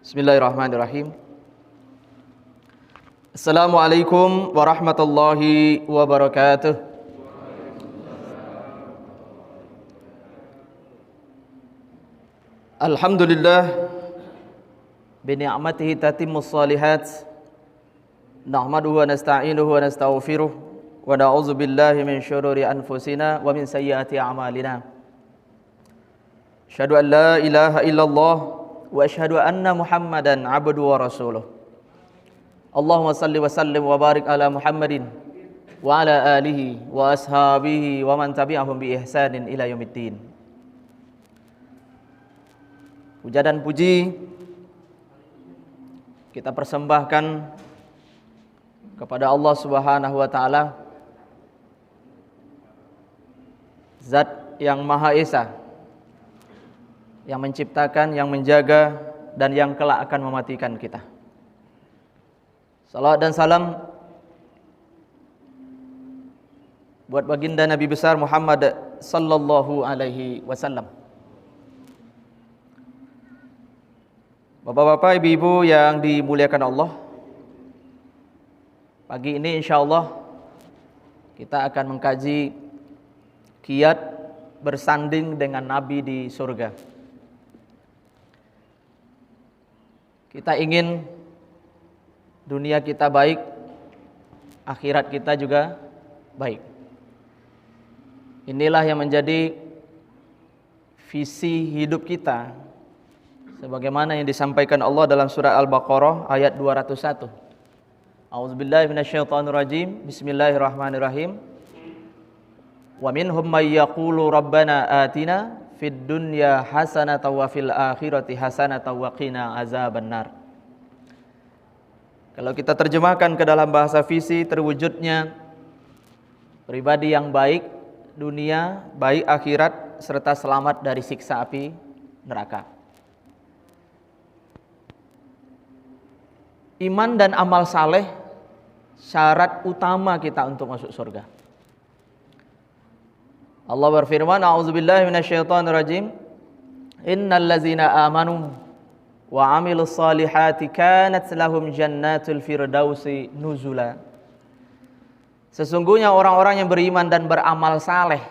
Bismillahirrahmanirrahim. Assalamualaikum warahmatullahi wabarakatuh. Alhamdulillah bini'matihi tatimmus shalihat. Nahmaduhu wa nasta'inuhu wa nastaghfiruh wa na'udzu billahi min syururi anfusina wa min sayyiati a'malina. Asyhadu an la ilaha illallah wa asyhadu anna Muhammadan abduhu wa rasuluh. Allahumma salli wa sallim wa barik ala Muhammadin wa ala alihi wa ashabihi wa man tabi'ahum bi ihsanin ila yaumiddin. Puja dan puji kita persembahkan kepada Allah Subhanahu wa taala, Zat yang Maha Esa, yang menciptakan, yang menjaga, dan yang kelak akan mematikan kita. Salawat dan salam buat baginda Nabi besar Muhammad sallallahu alaihi wasallam. Bapak-bapak, ibu-ibu yang dimuliakan Allah, pagi ini insyaallah kita akan mengkaji kiat bersanding dengan Nabi di surga. Kita ingin dunia kita baik, akhirat kita juga baik. Inilah yang menjadi visi hidup kita, sebagaimana yang disampaikan Allah dalam surah Al-Baqarah ayat 201. A'udzubillahi minasyaitonirrajim. Bismillahirrahmanirrahim. Wa minhum may yaqulu rabbana atina fid dunya hasanatan wa fil akhirati hasanatan wa qina azabannar. Kalau kita terjemahkan ke dalam bahasa visi, terwujudnya pribadi yang baik dunia, baik akhirat, serta selamat dari siksa api neraka. Iman dan amal saleh syarat utama kita untuk masuk surga. Allah berfirman, a'udzubillahi minasyaitonirrajim. Innal ladzina amanu wa 'amilus solihati kanat lahum jannatul firdausi nuzula. Sesungguhnya orang-orang yang beriman dan beramal saleh,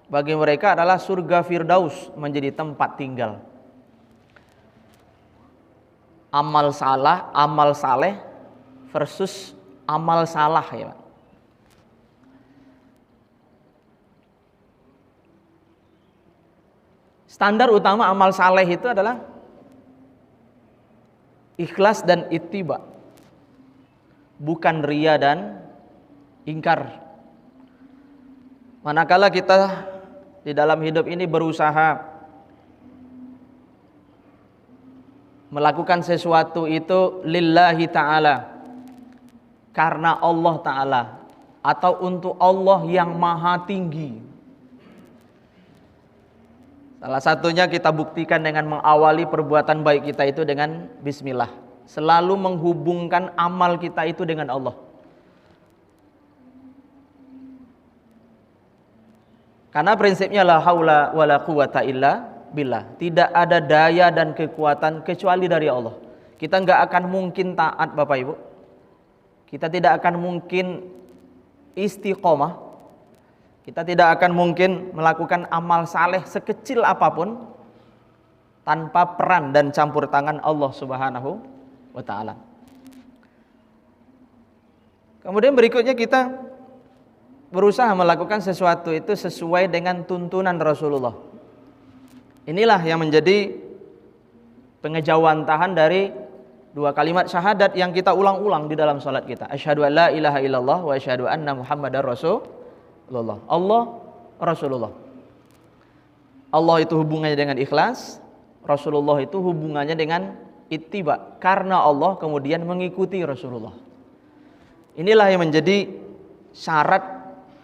bagi mereka adalah surga Firdaus menjadi tempat tinggal. Amal saleh versus amal salah, ya Pak. Standar utama amal saleh itu adalah ikhlas dan ittiba, bukan ria dan ingkar. Manakala kita di dalam hidup ini berusaha melakukan sesuatu itu lillahi ta'ala, karena Allah ta'ala, atau untuk Allah yang maha tinggi, salah satunya kita buktikan dengan mengawali perbuatan baik kita itu dengan bismillah. Selalu menghubungkan amal kita itu dengan Allah. Karena prinsipnya la haula wala quwata illa billah. Tidak ada daya dan kekuatan kecuali dari Allah. Kita enggak akan mungkin taat, Bapak Ibu. Kita tidak akan mungkin istiqomah. Kita tidak akan mungkin melakukan amal saleh sekecil apapun tanpa peran dan campur tangan Allah Subhanahu wa taala. Kemudian berikutnya kita berusaha melakukan sesuatu itu sesuai dengan tuntunan Rasulullah. Inilah yang menjadi pengejawantahan dari dua kalimat syahadat yang kita ulang-ulang di dalam salat kita. Asyhadu an la ilaha illallah wa asyhadu anna Muhammadar Rasulullah. Allah, Rasulullah. Allah itu hubungannya dengan ikhlas, Rasulullah itu hubungannya dengan ittiba, karena Allah kemudian mengikuti Rasulullah. Inilah yang menjadi syarat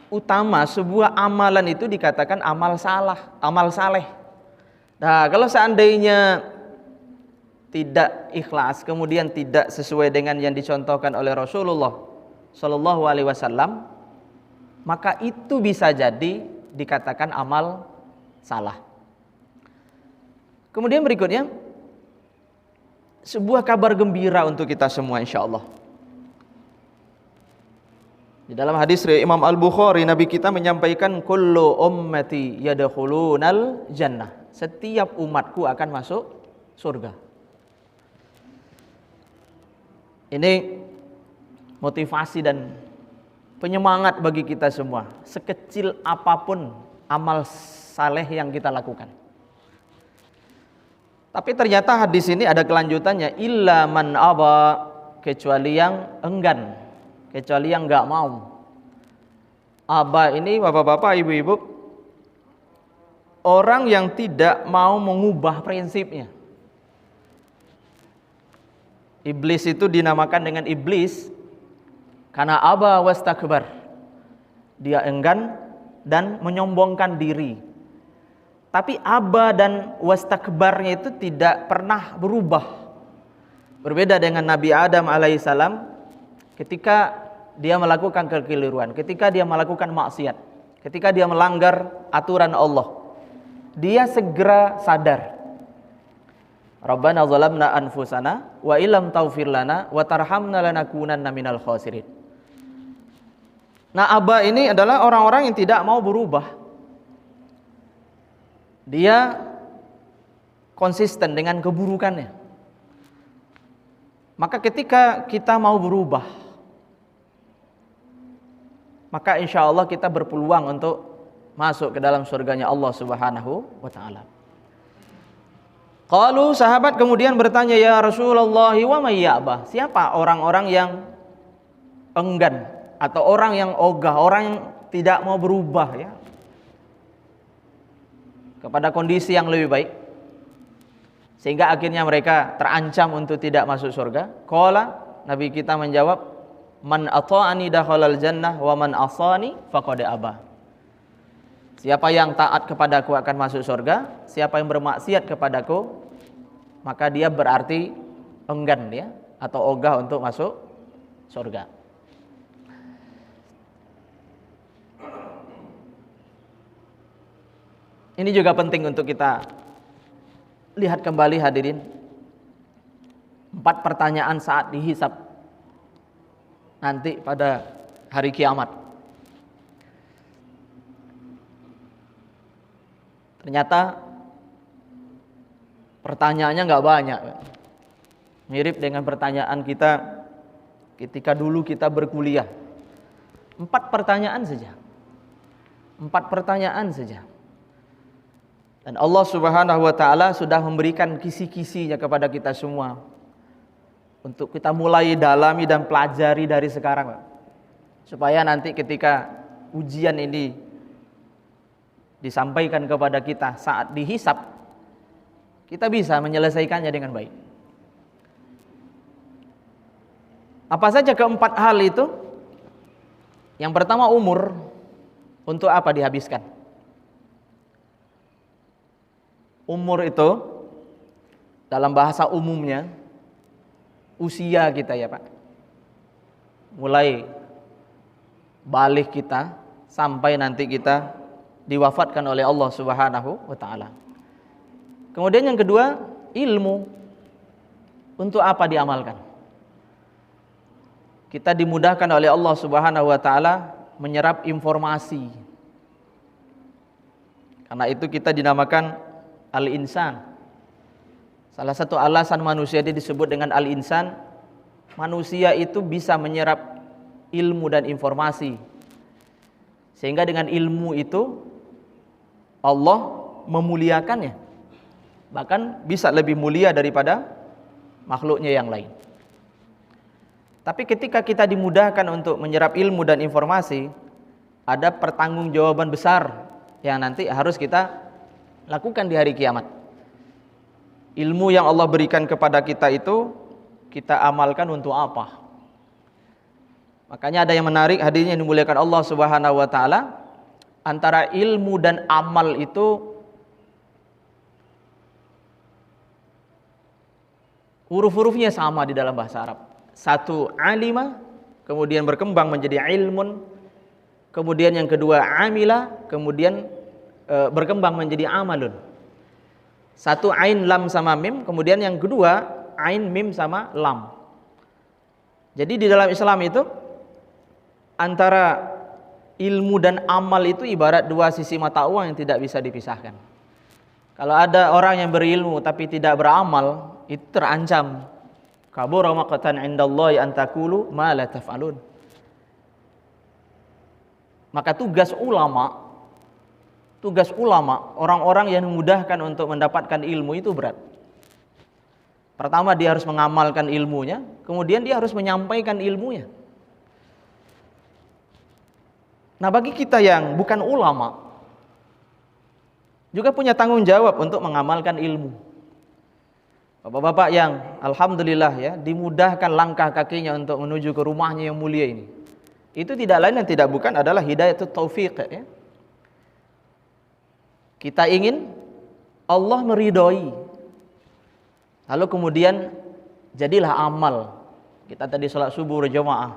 utama sebuah amalan itu dikatakan amal saleh. Nah, kalau seandainya tidak ikhlas, kemudian tidak sesuai dengan yang dicontohkan oleh Rasulullah Shallallahu Alaihi Wasallam, maka itu bisa jadi dikatakan amal salah. Kemudian berikutnya, sebuah kabar gembira untuk kita semua insyaallah. Di dalam hadis riwayat Imam Al-Bukhari, Nabi kita menyampaikan kullu ummati yadkhulunal jannah. Setiap umatku akan masuk surga. Ini motivasi dan penyemangat bagi kita semua. Sekecil apapun amal saleh yang kita lakukan. Tapi ternyata hadis ini ada kelanjutannya, illa man aba, kecuali yang enggan, kecuali yang enggak mau. Aba ini bapak-bapak, ibu-ibu, orang yang tidak mau mengubah prinsipnya. Iblis itu dinamakan dengan iblis karena aba wastakbar. Dia enggan dan menyombongkan diri. Tapi aba dan wastakbarnya itu tidak pernah berubah. Berbeda dengan Nabi Adam alaihissalam ketika dia melakukan kekeliruan, ketika dia melakukan maksiat, ketika dia melanggar aturan Allah, dia segera sadar. Rabbana zalamna anfusana wa illam taghfir lana wa tarhamna lanakunanna minal khasirin. Nah, aba ini adalah orang-orang yang tidak mau berubah. Dia konsisten dengan keburukannya. Maka ketika kita mau berubah, maka insya Allah kita berpeluang untuk masuk ke dalam surganya Allah Subhanahu wa ta'ala. Qalu, sahabat kemudian bertanya, ya Rasulullah wa may ya'ba? Siapa orang-orang yang enggan atau orang yang ogah, orang yang tidak mau berubah ya kepada kondisi yang lebih baik, sehingga akhirnya mereka terancam untuk tidak masuk surga? Qala, Nabi kita menjawab, man ata'ani dakhalal jannah wa man asani faqad aba. Siapa yang taat kepadaku akan masuk surga, siapa yang bermaksiat kepadaku maka dia berarti enggan ya atau ogah untuk masuk surga. Ini juga penting untuk kita lihat kembali hadirin. 4 pertanyaan saat dihisab nanti pada hari kiamat. Ternyata pertanyaannya nggak banyak. Mirip dengan pertanyaan kita ketika dulu kita berkuliah. 4 pertanyaan saja. 4 pertanyaan saja. Dan Allah Subhanahu wa ta'ala sudah memberikan kisi-kisinya kepada kita semua untuk kita mulai dalami dan pelajari dari sekarang, supaya nanti ketika ujian ini disampaikan kepada kita saat dihisab, kita bisa menyelesaikannya dengan baik. Apa saja keempat hal itu? Yang pertama, umur. Untuk apa dihabiskan? Umur itu dalam bahasa umumnya usia kita ya Pak. Mulai balik kita sampai nanti kita diwafatkan oleh Allah Subhanahu wa ta'ala. Kemudian yang kedua, ilmu. Untuk apa diamalkan? Kita dimudahkan oleh Allah Subhanahu wa ta'ala menyerap informasi. Karena itu kita dinamakan al-insan. Salah satu alasan manusia disebut dengan al-insan, manusia itu bisa menyerap ilmu dan informasi. Sehingga dengan ilmu itu Allah memuliakannya. Bahkan bisa lebih mulia daripada makhluknya yang lain. Tapi ketika kita dimudahkan untuk menyerap ilmu dan informasi, ada pertanggungjawaban besar yang nanti harus kita lakukan di hari kiamat. Ilmu yang Allah berikan kepada kita itu kita amalkan untuk apa? Makanya ada yang menarik hadirin yang dimuliakan Allah Subhanahu wa ta'ala, antara ilmu dan amal itu huruf-hurufnya sama di dalam bahasa Arab. Satu alima, kemudian berkembang menjadi ilmun, kemudian yang kedua amila, kemudian berkembang menjadi amalun. Satu ain lam sama mim, kemudian yang kedua ain, mim sama lam. Jadi di dalam Islam itu antara ilmu dan amal itu ibarat dua sisi mata uang yang tidak bisa dipisahkan. Kalau ada orang yang berilmu tapi tidak beramal, itu terancam. Kabura maqtan 'indallahi an taqulu ma la taf'alun. Maka tugas ulama, orang-orang yang memudahkan untuk mendapatkan ilmu itu berat. Pertama dia harus mengamalkan ilmunya, kemudian dia harus menyampaikan ilmunya. Nah, bagi kita yang bukan ulama juga punya tanggung jawab untuk mengamalkan ilmu. Bapak-bapak yang alhamdulillah ya dimudahkan langkah kakinya untuk menuju ke rumahnya yang mulia ini. Itu tidak lain dan tidak bukan adalah hidayatut taufiq ya. Kita ingin Allah meridhoi. Lalu kemudian jadilah amal. Kita tadi sholat subuh berjamaah,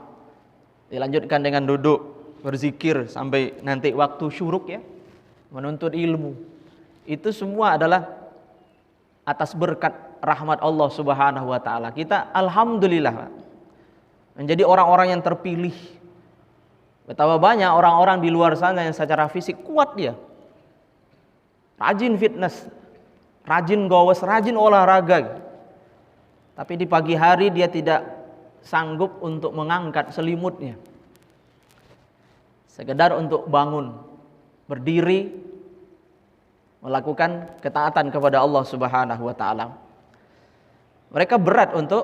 dilanjutkan dengan duduk berzikir sampai nanti waktu syuruk ya, menuntut ilmu. Itu semua adalah atas berkat rahmat Allah Subhanahu wa taala. Kita alhamdulillah menjadi orang-orang yang terpilih. Betapa banyak orang-orang di luar sana yang secara fisik kuat dia. Rajin fitness, rajin gowes, rajin olahraga. Tapi di pagi hari dia tidak sanggup untuk mengangkat selimutnya. Sekedar untuk bangun, berdiri, melakukan ketaatan kepada Allah Subhanahu wa taala. Mereka berat untuk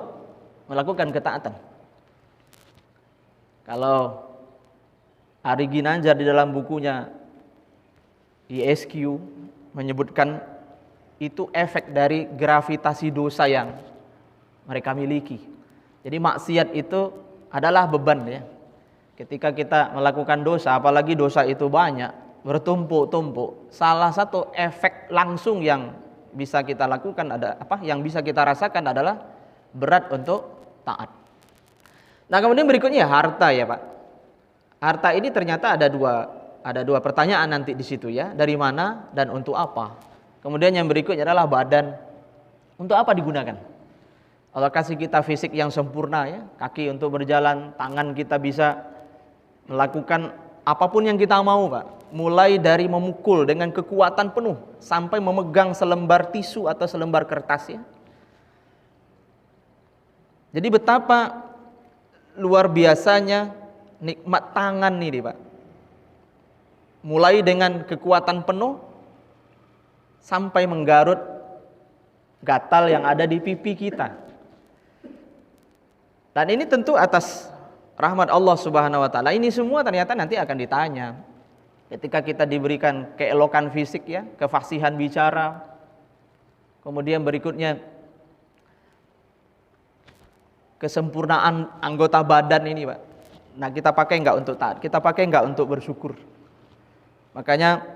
melakukan ketaatan. Kalau Ari Ginanjar di dalam bukunya ISQ menyebutkan itu efek dari gravitasi dosa yang mereka miliki. Jadi maksiat itu adalah beban ya. Ketika kita melakukan dosa, apalagi dosa itu banyak, bertumpuk-tumpuk, salah satu efek langsung yang bisa kita lakukan yang bisa kita rasakan adalah berat untuk taat. Nah, kemudian berikutnya harta ya, Pak. Harta ini ternyata ada dua pertanyaan nanti di situ ya, dari mana dan untuk apa. Kemudian yang berikutnya adalah badan, untuk apa digunakan? Allah kasih kita fisik yang sempurna ya, kaki untuk berjalan, tangan kita bisa melakukan apapun yang kita mau, Pak. Mulai dari memukul dengan kekuatan penuh sampai memegang selembar tisu atau selembar kertas ya. Jadi betapa luar biasanya nikmat tangan nih, Pak. Mulai dengan kekuatan penuh sampai menggarut gatal yang ada di pipi kita. Dan ini tentu atas rahmat Allah Subhanahu wa taala. Ini semua ternyata nanti akan ditanya. Ketika kita diberikan keelokan fisik ya, kefasihan bicara. Kemudian berikutnya kesempurnaan anggota badan ini, Pak. Nah, kita pakai enggak untuk taat? Kita pakai enggak untuk bersyukur? Makanya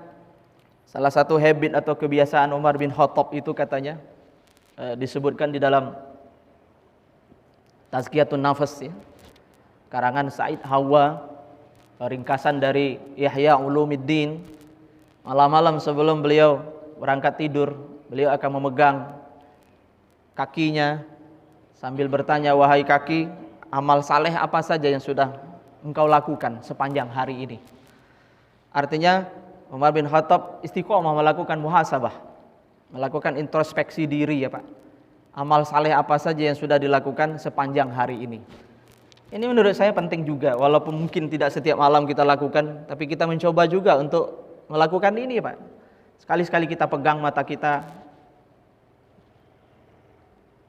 salah satu habit atau kebiasaan Umar bin Khattab itu katanya disebutkan di dalam Tazkiyatun Nafas ya, karangan Said Hawa, ringkasan dari Ihya Ulumuddin. Malam-malam sebelum beliau berangkat tidur, beliau akan memegang kakinya sambil bertanya, wahai kaki, amal saleh apa saja yang sudah engkau lakukan sepanjang hari ini? Artinya Umar bin Khattab istiqomah melakukan muhasabah, melakukan introspeksi diri ya Pak. Amal saleh apa saja yang sudah dilakukan sepanjang hari ini. Ini menurut saya penting juga, walaupun mungkin tidak setiap malam kita lakukan, tapi kita mencoba juga untuk melakukan ini Pak. Sekali-sekali kita pegang mata kita,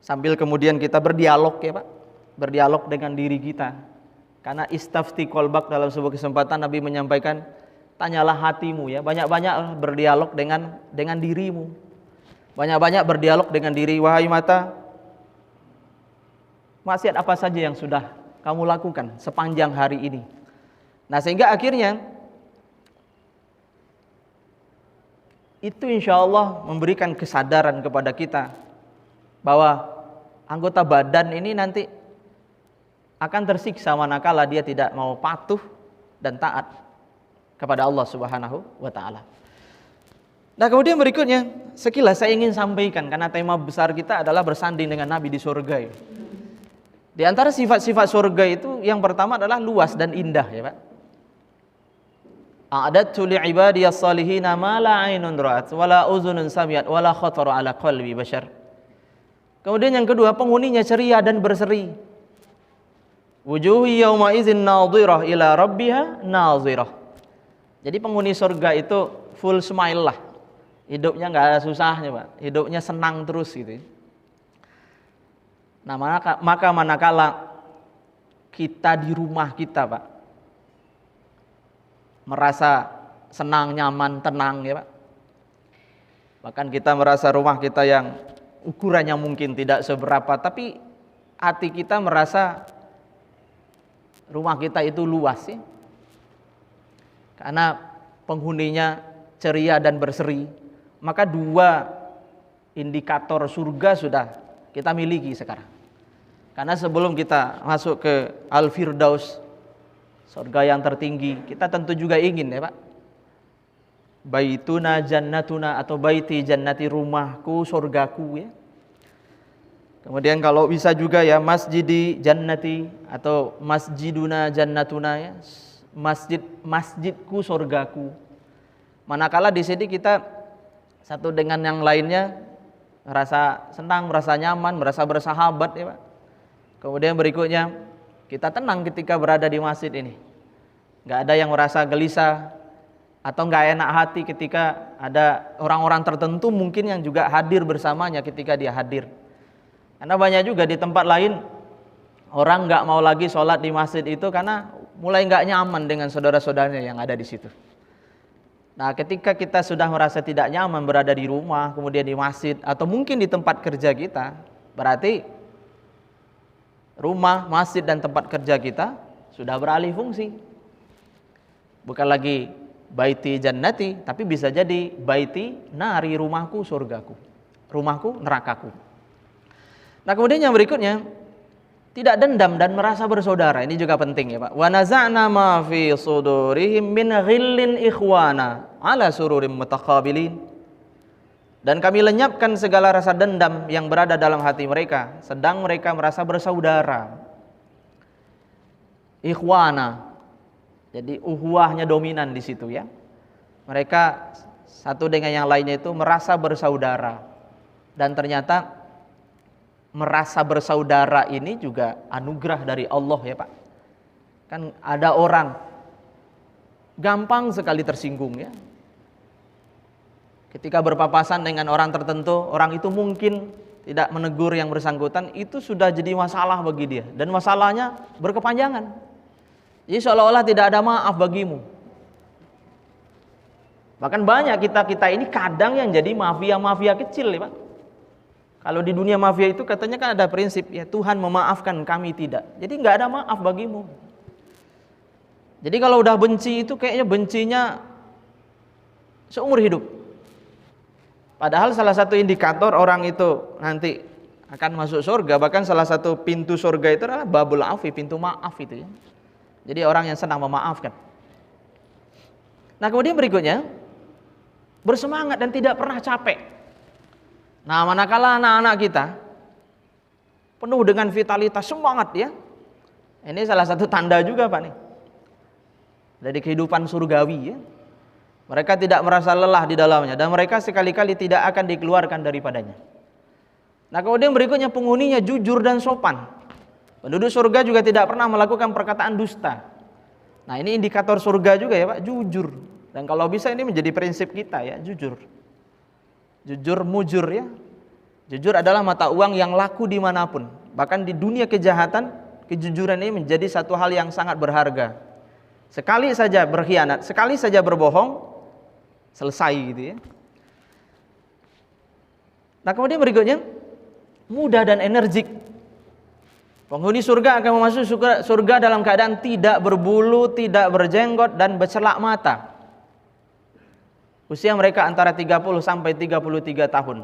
sambil kemudian kita berdialog ya Pak, berdialog dengan diri kita. Karena istafti qalbak, dalam sebuah kesempatan Nabi menyampaikan, tanyalah hatimu ya, banyak-banyak berdialog dengan dirimu. Banyak-banyak berdialog dengan diri, wahai mata, maksiat apa saja yang sudah kamu lakukan sepanjang hari ini. Nah, sehingga akhirnya itu insya Allah memberikan kesadaran kepada kita bahwa anggota badan ini nanti akan tersiksa manakala dia tidak mau patuh dan taat kepada Allah Subhanahu wa taala. Nah kemudian berikutnya, sekilas saya ingin sampaikan karena tema besar kita adalah bersanding dengan Nabi di surga ya. Di antara sifat-sifat surga itu yang pertama adalah luas dan indah ya Pak. A'adatu li'ibadiyas salihina ma la 'ainun ra'at wa la uzunun sami'at wa la khatara 'ala qalbi bashar. Kemudian yang kedua, penghuninya ceria dan berseri. Wujuhi yawma idzin nadhirah ila rabbiha nadhirah. Jadi penghuni surga itu full smile lah. Hidupnya enggak ada susahnya, Pak. Hidupnya senang terus gitu. Nah, maka manakala kita di rumah kita, Pak, merasa senang, nyaman, tenang ya Pak. Bahkan kita merasa rumah kita yang ukurannya mungkin tidak seberapa, tapi hati kita merasa rumah kita itu luas ya. Karena penghuninya ceria dan berseri, maka dua indikator surga sudah kita miliki sekarang. Karena sebelum kita masuk ke Al-Firdaus, surga yang tertinggi, kita tentu juga ingin ya Pak, baituna jannatuna atau baiti jannati, rumahku surgaku ya. Kemudian kalau bisa juga ya masjidi jannati atau masjiduna jannatuna ya, masjidku surgaku. Manakala di sini kita satu dengan yang lainnya merasa senang, merasa nyaman, merasa bersahabat ya Pak. Kemudian berikutnya kita tenang ketika berada di masjid ini. Gak ada yang merasa gelisah atau gak enak hati ketika ada orang-orang tertentu mungkin yang juga hadir bersamanya ketika dia hadir. Karena banyak juga di tempat lain orang gak mau lagi sholat di masjid itu karena mulai gak nyaman dengan saudara-saudaranya yang ada di situ. Nah ketika kita sudah merasa tidak nyaman berada di rumah, kemudian di masjid atau mungkin di tempat kerja kita, berarti rumah, masjid dan tempat kerja kita sudah beralih fungsi. Bukan lagi baiti jannati, tapi bisa jadi baiti nari, rumahku surgaku, rumahku nerakaku. Nah kemudian yang berikutnya, tidak dendam dan merasa bersaudara. Ini juga penting ya Pak. Wa naza'na ma fi sudurihim min ghillin ikhwana ala sururim mutaqabilin. Dan kami lenyapkan segala rasa dendam yang berada dalam hati mereka, sedang mereka merasa bersaudara. Ikhwana. Jadi uhuwahnya dominan di situ ya. Mereka satu dengan yang lainnya itu merasa bersaudara. Dan ternyata merasa bersaudara ini juga anugerah dari Allah ya Pak. Kan ada orang gampang sekali tersinggung ya. Ketika berpapasan dengan orang tertentu, orang itu mungkin tidak menegur yang bersangkutan, itu sudah jadi masalah bagi dia. Dan masalahnya berkepanjangan. Jadi seolah-olah tidak ada maaf bagimu. Bahkan banyak kita ini kadang yang jadi mafia-mafia kecil ya Pak. Kalau di dunia mafia itu katanya kan ada prinsip ya, Tuhan memaafkan kami tidak. Jadi nggak ada maaf bagimu. Jadi kalau udah benci itu kayaknya bencinya seumur hidup. Padahal salah satu indikator orang itu nanti akan masuk surga, bahkan salah satu pintu surga itu adalah babul afi, pintu maaf itu ya. Jadi orang yang senang memaafkan. Nah kemudian berikutnya, bersemangat dan tidak pernah capek. Nah manakala anak-anak kita penuh dengan vitalitas, semangat ya. Ini salah satu tanda juga Pak nih, dari kehidupan surgawi ya. Mereka tidak merasa lelah di dalamnya dan mereka sekali-kali tidak akan dikeluarkan daripadanya. Nah kemudian berikutnya penghuninya jujur dan sopan. Penduduk surga juga tidak pernah melakukan perkataan dusta. Nah ini indikator surga juga ya Pak, jujur. Dan kalau bisa ini menjadi prinsip kita ya, jujur. Jujur mujur ya. Jujur adalah mata uang yang laku dimanapun. Bahkan di dunia kejahatan, kejujuran ini menjadi satu hal yang sangat berharga. Sekali saja berkhianat, sekali saja berbohong, selesai gitu ya. Nah kemudian berikutnya, mudah dan energik. Penghuni surga akan memasuki surga dalam keadaan tidak berbulu, tidak berjenggot dan bercelak mata. Usia mereka antara 30 sampai 33 tahun.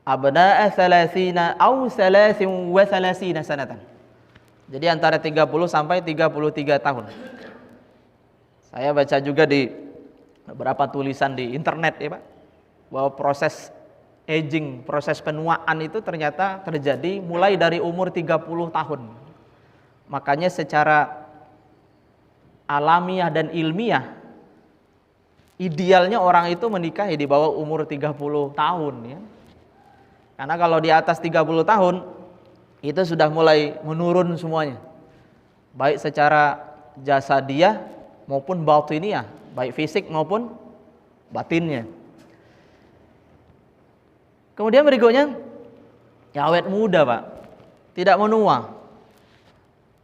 Abna'a 30 au 33 sanatan. Jadi antara 30 sampai 33 tahun. Saya baca juga di beberapa tulisan di internet ya Pak, bahwa proses aging, proses penuaan itu ternyata terjadi mulai dari umur 30 tahun. Makanya secara alamiah dan ilmiah, idealnya orang itu menikahi di bawah umur 30 tahun ya. Karena kalau di atas 30 tahun itu sudah mulai menurun semuanya. Baik secara jasadiah maupun batiniah, baik fisik maupun batinnya. Kemudian berikutnya, ya awet muda Pak, tidak menua.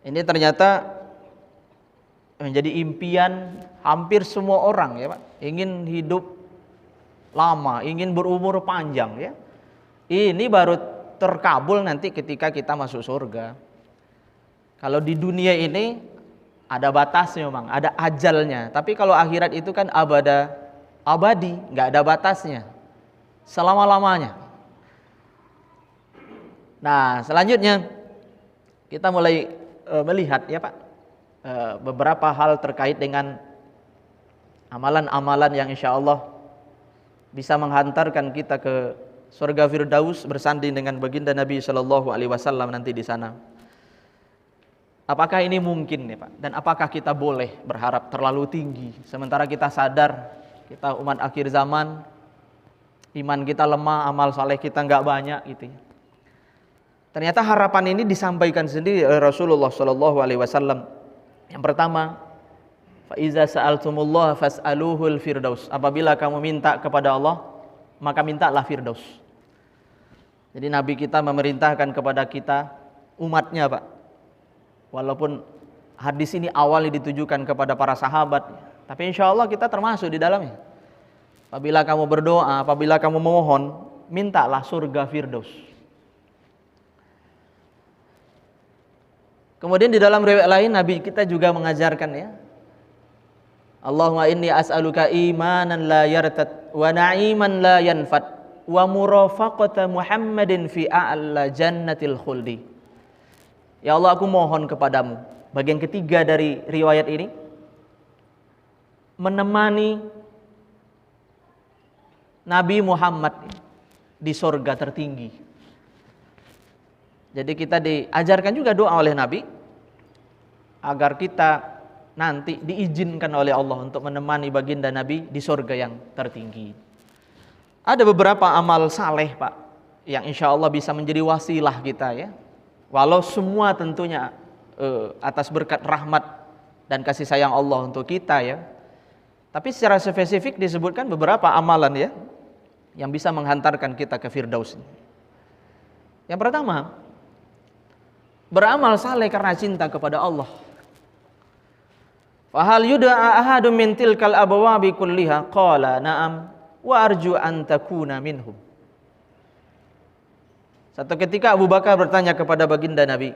Ini ternyata menjadi impian hampir semua orang ya Pak, ingin hidup lama, ingin berumur panjang ya. Ini baru terkabul nanti ketika kita masuk surga. Kalau di dunia ini ada batasnya memang, ada ajalnya. Tapi kalau akhirat itu kan abadi, nggak ada batasnya, selama-lamanya. Nah selanjutnya kita mulai melihat ya Pak, beberapa hal terkait dengan amalan-amalan yang insya Allah bisa menghantarkan kita ke surga Firdaus bersanding dengan baginda Nabi Shallallahu Alaihi Wasallam nanti di sana. Apakah ini mungkin ya Pak? Dan apakah kita boleh berharap terlalu tinggi? Sementara kita sadar kita umat akhir zaman, iman kita lemah, amal saleh kita nggak banyak gitu. Ternyata harapan ini disampaikan sendiri oleh Rasulullah Shallallahu Alaihi Wasallam. Yang pertama, fa iza sa'altumullah fas'aluhul firdaus. Apabila kamu minta kepada Allah, maka mintalah firdaus. Jadi Nabi kita memerintahkan kepada kita umatnya Pak. Walaupun hadis ini awalnya ditujukan kepada para sahabat, tapi insya Allah kita termasuk di dalamnya. Apabila kamu berdoa, apabila kamu memohon, mintalah surga firdaus. Kemudian di dalam riwayat lain Nabi kita juga mengajarkan ya, Allahumma inni as'aluka imanan la yartad wa na'iman la yanfad wa murafaqata Muhammadin fi a'la jannatil khuldi. Ya Allah, aku mohon kepadamu, bagian ketiga dari riwayat ini, menemani Nabi Muhammad di surga tertinggi. Jadi kita diajarkan juga doa oleh Nabi agar kita nanti diizinkan oleh Allah untuk menemani baginda Nabi di surga yang tertinggi. Ada beberapa amal saleh Pak, yang insya Allah bisa menjadi wasilah kita ya. Walau semua tentunya atas berkat rahmat dan kasih sayang Allah untuk kita ya. Tapi secara spesifik disebutkan beberapa amalan ya, yang bisa menghantarkan kita ke Firdaus. Yang pertama, beramal saleh karena cinta kepada Allah. Fahal yud'a ahadun min tilkal abwabi kulliha qala na'am wa arju an takuna minhum. Satu ketika Abu Bakar bertanya kepada baginda Nabi,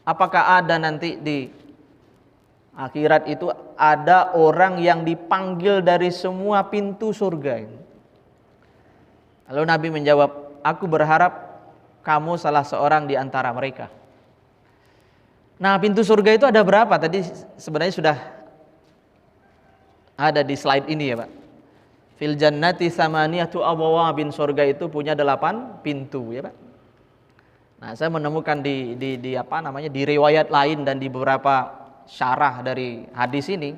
apakah ada nanti di akhirat itu ada orang yang dipanggil dari semua pintu surga ini? Lalu Nabi menjawab, aku berharap kamu salah seorang di antara mereka. Nah, pintu surga itu ada berapa? Tadi sebenarnya sudah ada di slide ini ya Pak. Fil jannati samaniyatu abwabin, surga itu punya 8 pintu ya Pak. Nah, saya menemukan di riwayat lain dan di beberapa syarah dari hadis ini,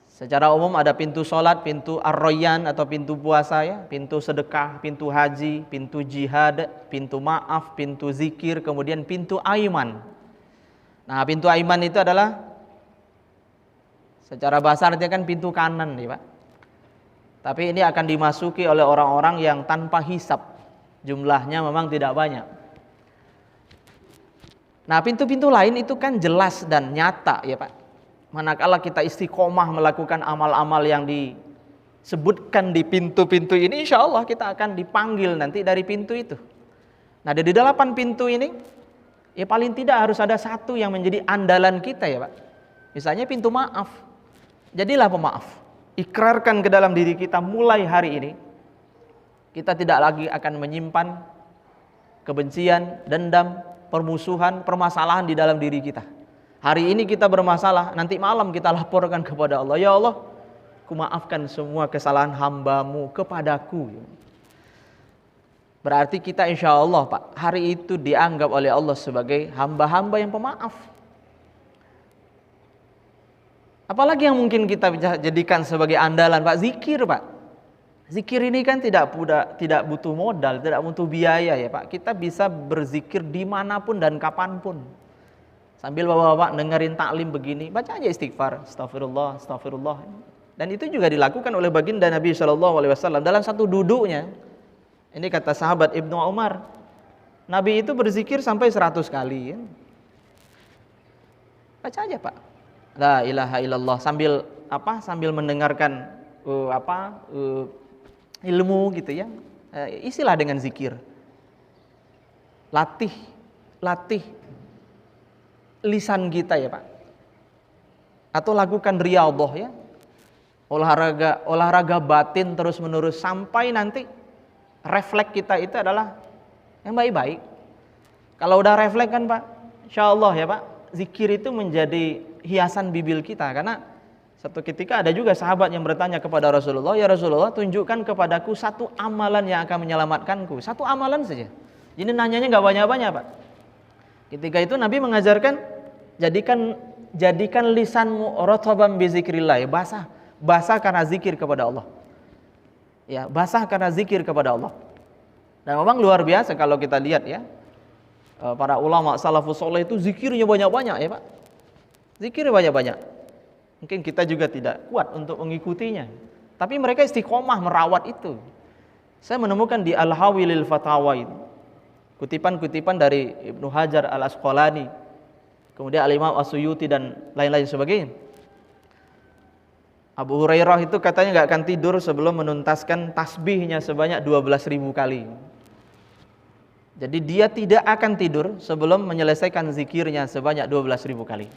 secara umum ada pintu sholat, pintu ar-rayyan atau pintu puasa ya, pintu sedekah, pintu haji, pintu jihad, pintu maaf, pintu zikir, kemudian pintu aiman. Nah, pintu aiman itu adalah secara bahasa artinya kan pintu kanan ya Pak. Tapi ini akan dimasuki oleh orang-orang yang tanpa hisab. Jumlahnya memang tidak banyak. Nah, pintu-pintu lain itu kan jelas dan nyata ya Pak. Manakala kita istiqomah melakukan amal-amal yang disebutkan di pintu-pintu ini, insya Allah kita akan dipanggil nanti dari pintu itu. Nah, dari 8 pintu ini, ya paling tidak harus ada satu yang menjadi andalan kita ya Pak. Misalnya pintu maaf. Jadilah pemaaf. Ikrarkan ke dalam diri kita mulai hari ini, kita tidak lagi akan menyimpan kebencian, dendam, permusuhan, permasalahan di dalam diri kita. Hari ini kita bermasalah, nanti malam kita laporkan kepada Allah, ya Allah, kumaafkan semua kesalahan hambamu kepadaku. Berarti kita insya Allah Pak, hari itu dianggap oleh Allah sebagai hamba-hamba yang pemaaf. Apalagi yang mungkin kita bisa jadikan sebagai andalan Pak, zikir Pak. Zikir ini kan tidak butuh modal, tidak butuh biaya ya Pak. Kita bisa berzikir dimanapun dan kapanpun. Sambil bapak-bapak dengerin taklim begini, baca aja istighfar, astagfirullah, astagfirullah. Dan itu juga dilakukan oleh baginda Nabi SAW dalam satu duduknya. Ini kata sahabat Ibnu Umar, Nabi itu berzikir sampai 100 kali. Ya. Baca aja Pak. La ilaha illallah sambil mendengarkan ilmu gitu ya. Isilah dengan zikir. Latih lisan kita ya Pak. Atau lakukan riyadhah ya. Olahraga batin terus-menerus sampai nanti refleks kita itu adalah yang baik-baik. Kalau udah refleks kan Pak, insyaallah ya Pak, zikir itu menjadi hiasan bibir kita. Karena satu ketika ada juga sahabat yang bertanya kepada Rasulullah, ya Rasulullah, tunjukkan kepadaku satu amalan yang akan menyelamatkanku. Satu amalan saja. Jadi nanyanya nggak banyak-banyak Pak. Ketika itu Nabi mengajarkan, jadikan lisanmu rataban bi zikrillah, ya, basah karena zikir kepada Allah. Ya, basah karena zikir kepada Allah. Dan memang luar biasa kalau kita lihat ya, para ulama salafus saleh itu zikirnya banyak-banyak ya Pak. Zikirnya banyak-banyak. Mungkin kita juga tidak kuat untuk mengikutinya, tapi mereka istiqomah merawat itu. Saya menemukan di Al-Hawilil Fatawa itu kutipan-kutipan dari Ibnu Hajar Al-Asqalani, kemudian Al-Imam As-Suyuti dan lain-lain sebagainya. Abu Hurairah itu katanya gak akan tidur sebelum menuntaskan tasbihnya sebanyak 12.000 kali. Jadi dia tidak akan tidur sebelum menyelesaikan zikirnya sebanyak 12.000 kali.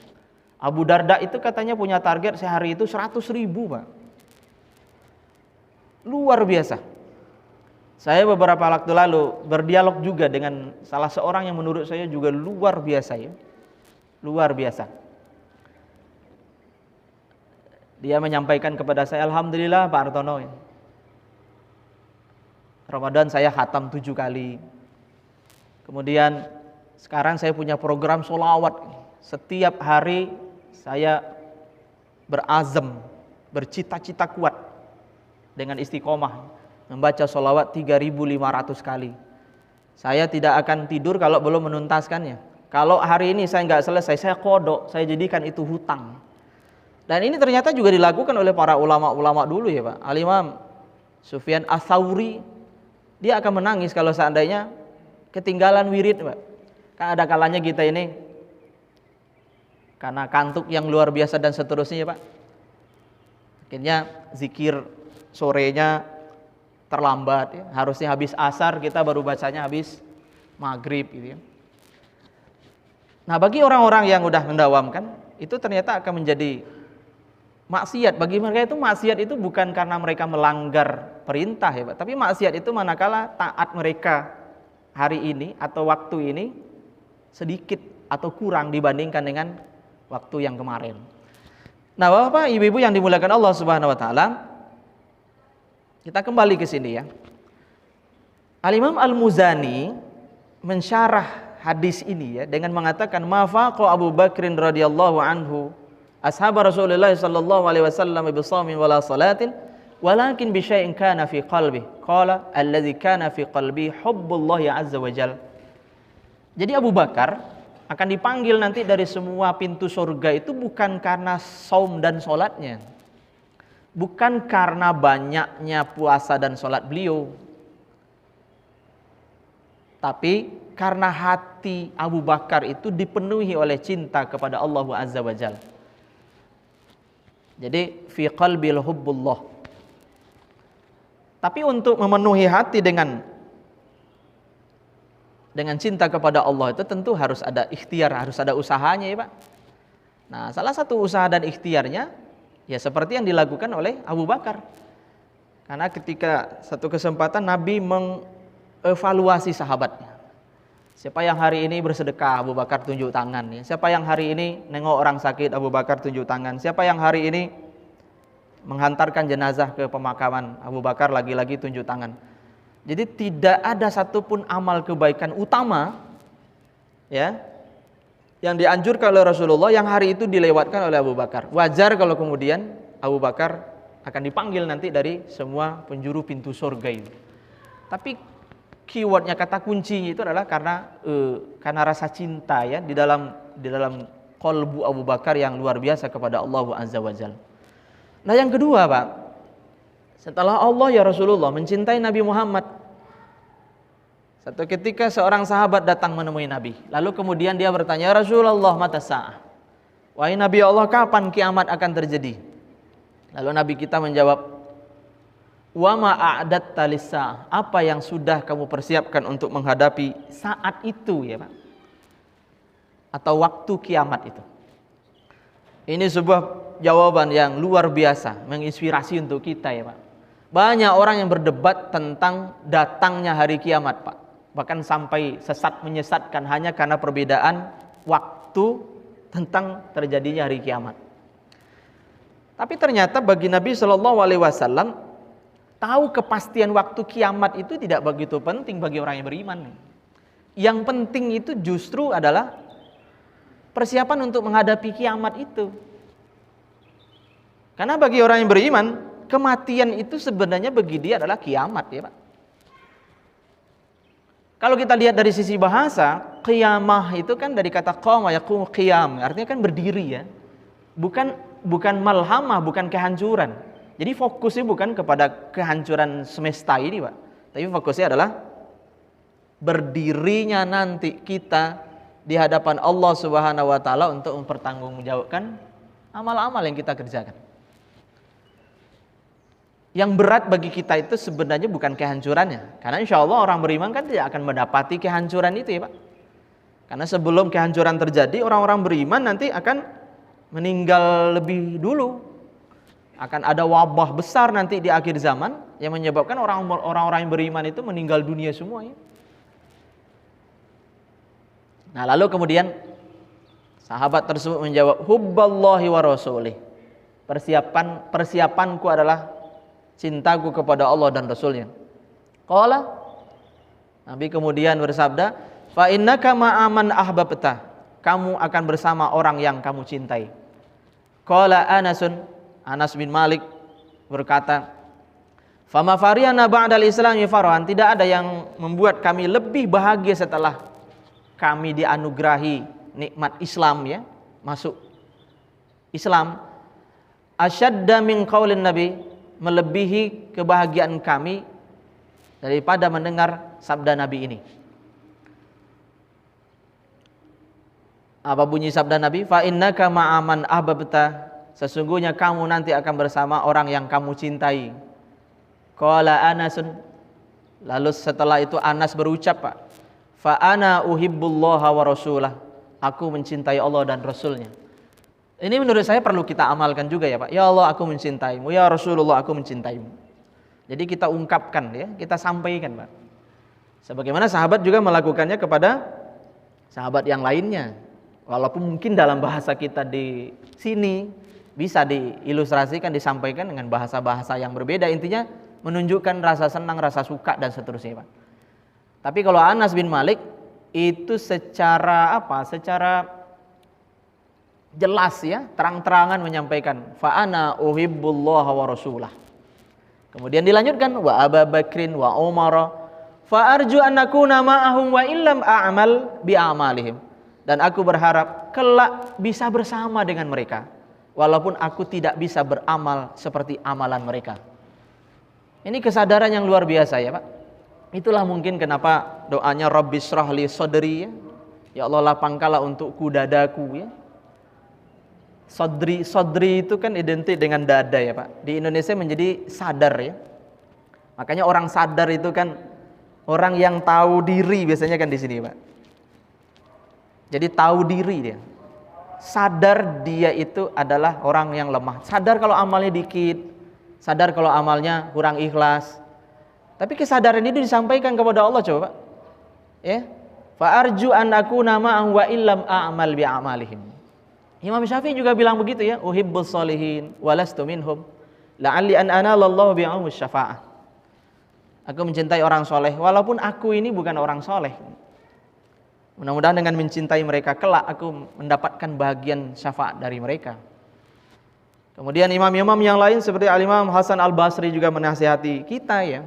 Abu Darda itu katanya punya target sehari itu 100.000 Pak. Luar biasa. Saya beberapa waktu lalu berdialog juga dengan salah seorang yang menurut saya juga luar biasa ya. Luar biasa. Dia menyampaikan kepada saya, alhamdulillah Pak Artono, Ramadan saya khatam 7 kali. Kemudian sekarang saya punya program sholawat. Setiap hari saya berazam, bercita-cita kuat dengan istiqomah membaca sholawat 3.500 kali. Saya tidak akan tidur kalau belum menuntaskannya. Kalau hari ini saya nggak selesai, saya kodok, saya jadikan itu hutang. Dan ini ternyata juga dilakukan oleh para ulama-ulama dulu ya Pak. Al-Imam Sufyan Ats-Tsauri, dia akan menangis kalau seandainya ketinggalan wirid Pak. Kan ada kalanya kita ini karena kantuk yang luar biasa dan seterusnya ya Pak, akhirnya zikir sorenya terlambat ya. Harusnya habis asar, kita baru bacanya habis maghrib gitu ya. Nah bagi orang-orang yang udah mendawamkan, itu ternyata akan menjadi maksiat. Bagi mereka itu maksiat itu bukan karena mereka melanggar perintah ya Pak, tapi maksiat itu manakala taat mereka hari ini atau waktu ini sedikit atau kurang dibandingkan dengan waktu yang kemarin. Nah Bapak Ibu-ibu yang dimuliakan Allah Subhanahu wa taala, kita kembali ke sini ya. Al-Imam Al-Muzani mensyarah hadis ini ya dengan mengatakan mafaqa Abu Bakrin radhiyallahu anhu ashab Rasulullah sallallahu alaihi wasallam bi shaumin wala salatin walakin bi syai'in kana fi qalbi qala allazi kana fi qalbi hubbullah azza wajal. Jadi Abu Bakar akan dipanggil nanti dari semua pintu surga itu bukan karena saum dan salatnya, bukan karena banyaknya puasa dan salat beliau, tapi karena hati Abu Bakar itu dipenuhi oleh cinta kepada Allah azza wajal. Jadi fi qalbil hubbullah. Tapi untuk memenuhi hati dengan cinta kepada Allah itu tentu harus ada ikhtiar, harus ada usahanya ya Pak. Nah, salah satu usaha dan ikhtiarnya ya seperti yang dilakukan oleh Abu Bakar. Karena ketika satu kesempatan Nabi mengevaluasi sahabatnya. Siapa yang hari ini bersedekah, Abu Bakar tunjuk tangan ya. Siapa yang hari ini nengok orang sakit, Abu Bakar tunjuk tangan. Siapa yang hari ini menghantarkan jenazah ke pemakaman Abu Bakar, lagi-lagi tunjuk tangan. Jadi tidak ada satupun amal kebaikan utama ya yang dianjurkan oleh Rasulullah yang hari itu dilewatkan oleh Abu Bakar. Wajar kalau kemudian Abu Bakar akan dipanggil nanti dari semua penjuru pintu surga itu. Tapi keywordnya, kata kuncinya itu adalah karena rasa cinta ya di dalam qalbu Abu Bakar yang luar biasa kepada Allah Azza wa Jalla. Nah yang kedua Pak, setelah Allah ya Rasulullah mencintai Nabi Muhammad, satu ketika seorang sahabat datang menemui Nabi, lalu kemudian dia bertanya, ya Rasulullah mata sa'ah, wahai Nabi Allah, kapan kiamat akan terjadi? Lalu Nabi kita menjawab, wa ma a'datta lis-sa'ah, apa yang sudah kamu persiapkan untuk menghadapi saat itu ya Pak, atau waktu kiamat itu. Ini sebuah jawaban yang luar biasa, menginspirasi untuk kita ya Pak. Banyak orang yang berdebat tentang datangnya hari kiamat Pak, bahkan sampai sesat menyesatkan hanya karena perbedaan waktu tentang terjadinya hari kiamat. Tapi ternyata bagi Nabi Shallallahu Alaihi Wasallam, tahu kepastian waktu kiamat itu tidak begitu penting bagi orang yang beriman. Yang penting itu justru adalah persiapan untuk menghadapi kiamat itu. Karena bagi orang yang beriman, kematian itu sebenarnya bagi dia adalah kiamat ya Pak. Kalau kita lihat dari sisi bahasa, qiyamah itu kan dari kata qama yaqumu qiyam, artinya kan berdiri ya. Bukan malhamah, bukan kehancuran. Jadi fokusnya bukan kepada kehancuran semesta ini Pak, tapi fokusnya adalah berdirinya nanti kita di hadapan Allah Subhanahu wa taala untuk mempertanggungjawabkan amal-amal yang kita kerjakan. Yang berat bagi kita itu sebenarnya bukan kehancurannya, karena insya Allah orang beriman kan tidak akan mendapati kehancuran itu ya Pak. Karena sebelum kehancuran terjadi, orang-orang beriman nanti akan meninggal lebih dulu. Akan ada wabah besar nanti di akhir zaman yang menyebabkan orang-orang yang beriman itu meninggal dunia semua ya. Nah lalu kemudian sahabat tersebut menjawab, hubballahi wa rasulih, persiapanku adalah cintaku kepada Allah dan Rasulnya. Qala, Nabi kemudian bersabda, fa innaka ma'aman ahbabta, kamu akan bersama orang yang kamu cintai. Qala Anas bin Malik berkata, fama fariyana ba'dal islami farhan, tidak ada yang membuat kami lebih bahagia setelah kami dianugerahi nikmat Islam ya, masuk Islam, asyadda min qaulin nabi, melebihi kebahagiaan kami daripada mendengar sabda Nabi ini. Apa bunyi sabda Nabi? Fa innaka ma'aman ahbabta, sesungguhnya kamu nanti akan bersama orang yang kamu cintai. Qala Anasun, lalu setelah itu Anas berucap Pak, fa ana uhibbullaha wa rasulah, aku mencintai Allah dan Rasulnya. Ini menurut saya perlu kita amalkan juga ya Pak. Ya Allah aku mencintaimu, ya Rasulullah aku mencintaimu. Jadi kita ungkapkan ya, kita sampaikan Pak. Sebagaimana sahabat juga melakukannya kepada sahabat yang lainnya. Walaupun mungkin dalam bahasa kita di sini bisa diilustrasikan, disampaikan dengan bahasa-bahasa yang berbeda. Intinya menunjukkan rasa senang, rasa suka dan seterusnya Pak. Tapi kalau Anas bin Malik itu secara jelas ya, terang-terangan menyampaikan, fa ana uhibbullaha wa rasulah. Kemudian dilanjutkan, wa Abu Bakrin wa Umar fa arju an akuna ma'ahum wa illam a'mal bi a'malihim. Dan aku berharap kelak bisa bersama dengan mereka walaupun aku tidak bisa beramal seperti amalan mereka. Ini kesadaran yang luar biasa ya Pak. Itulah mungkin kenapa doanya Rabbi shrahli sodri ya. Ya Allah lapangkanlah untukku dadaku ya. Sodri itu kan identik dengan dada ya Pak. Di Indonesia menjadi sadar ya. Makanya orang sadar itu kan orang yang tahu diri biasanya kan di sini Pak. Jadi tahu diri dia. Sadar dia itu adalah orang yang lemah. Sadar kalau amalnya dikit, sadar kalau amalnya kurang ikhlas. Tapi kesadaran ini disampaikan kepada Allah coba Pak. Ya. Fa arju an akuna ma'ahum wa illam a'mal bi a'malihim. Imam Syafi'i juga bilang begitu ya, uhibbus sholihin walastu minhum. la'alli an analallahu bi'aumus syafa'ah. Aku mencintai orang soleh walaupun aku ini bukan orang soleh. Mudah-mudahan dengan mencintai mereka kelak aku mendapatkan bagian syafaat dari mereka. Kemudian imam-imam yang lain seperti Al-Imam Hasan Al-Basri juga menasihati kita ya.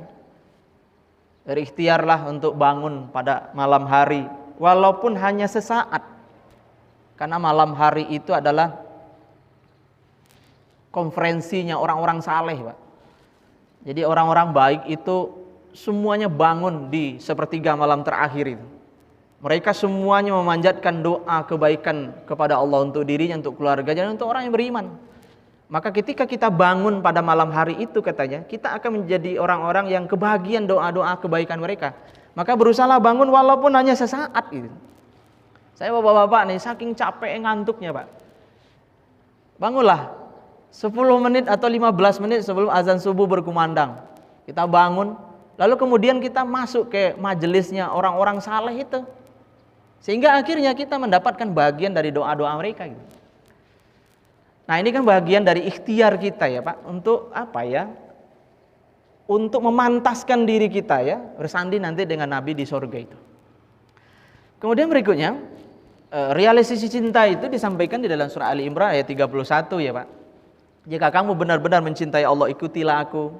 Berikhtiarlah untuk bangun pada malam hari walaupun hanya sesaat. Karena malam hari itu adalah konferensinya orang-orang saleh, Pak. Jadi orang-orang baik itu semuanya bangun di sepertiga malam terakhir itu. Mereka semuanya memanjatkan doa kebaikan kepada Allah untuk dirinya, untuk keluarganya, dan untuk orang yang beriman. Maka ketika kita bangun pada malam hari itu katanya, kita akan menjadi orang-orang yang kebahagiaan doa-doa kebaikan mereka. Maka berusahalah bangun walaupun hanya sesaat gitu. Saya bapak-bapak nih saking capek ngantuknya, Pak. Bangunlah 10 menit atau 15 menit sebelum azan subuh berkumandang. Kita bangun, lalu kemudian kita masuk ke majelisnya orang-orang saleh itu. Sehingga akhirnya kita mendapatkan bagian dari doa-doa mereka gitu. Nah, ini kan bagian dari ikhtiar kita ya, Pak, untuk apa ya? Untuk memantaskan diri kita ya, bersanding nanti dengan Nabi di surga itu. Kemudian berikutnya, realisasi cinta itu disampaikan di dalam surah Ali Imran ayat 31 ya, Pak. Jika kamu benar-benar mencintai Allah, ikutilah aku.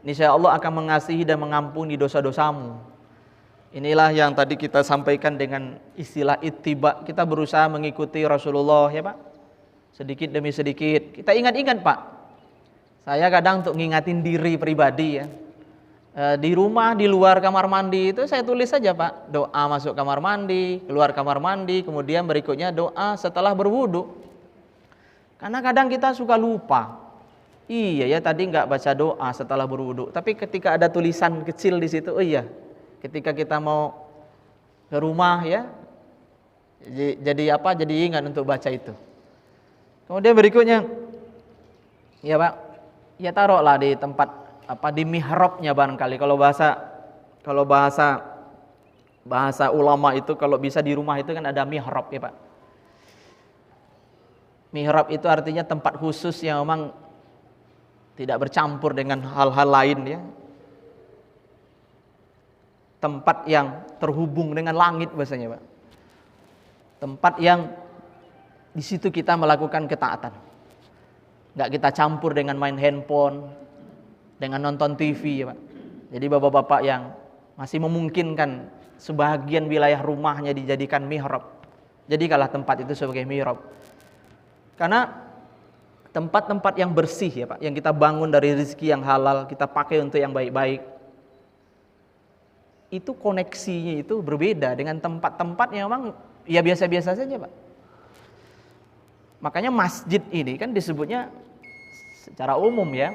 Niscaya Allah akan mengasihi dan mengampuni dosa-dosamu. Inilah yang tadi kita sampaikan dengan istilah ittiba. Kita berusaha mengikuti Rasulullah ya, Pak. Sedikit demi sedikit. Kita ingat-ingat, Pak. Saya kadang untuk ngingatin diri pribadi ya. Di rumah, di luar kamar mandi itu saya tulis saja, Pak. Doa masuk kamar mandi, keluar kamar mandi, kemudian berikutnya doa setelah berwudu. Karena kadang kita suka lupa. Iya ya, tadi nggak baca doa setelah berwudu. Tapi ketika ada tulisan kecil di situ, oh iya. Ketika kita mau ke rumah ya, jadi apa? Jadi ingat untuk baca itu. Kemudian berikutnya, ya Pak, ya taruhlah di tempat apa, di mihrabnya barangkali. Kalau bahasa ulama itu kalau bisa di rumah itu kan ada mihrab ya Pak. Mihrab itu artinya tempat khusus yang memang tidak bercampur dengan hal-hal lain ya. Tempat yang terhubung dengan langit bahasanya, Pak. Tempat yang di situ kita melakukan ketaatan. Enggak kita campur dengan main handphone, dengan nonton TV ya, Pak. Jadi bapak-bapak yang masih memungkinkan sebahagian wilayah rumahnya dijadikan mihrab. Jadikanlah tempat itu sebagai mihrab. Karena tempat-tempat yang bersih ya Pak, yang kita bangun dari rezeki yang halal, kita pakai untuk yang baik-baik. Itu koneksinya itu berbeda dengan tempat-tempat yang memang ya biasa-biasa saja Pak. Makanya masjid ini kan disebutnya secara umum ya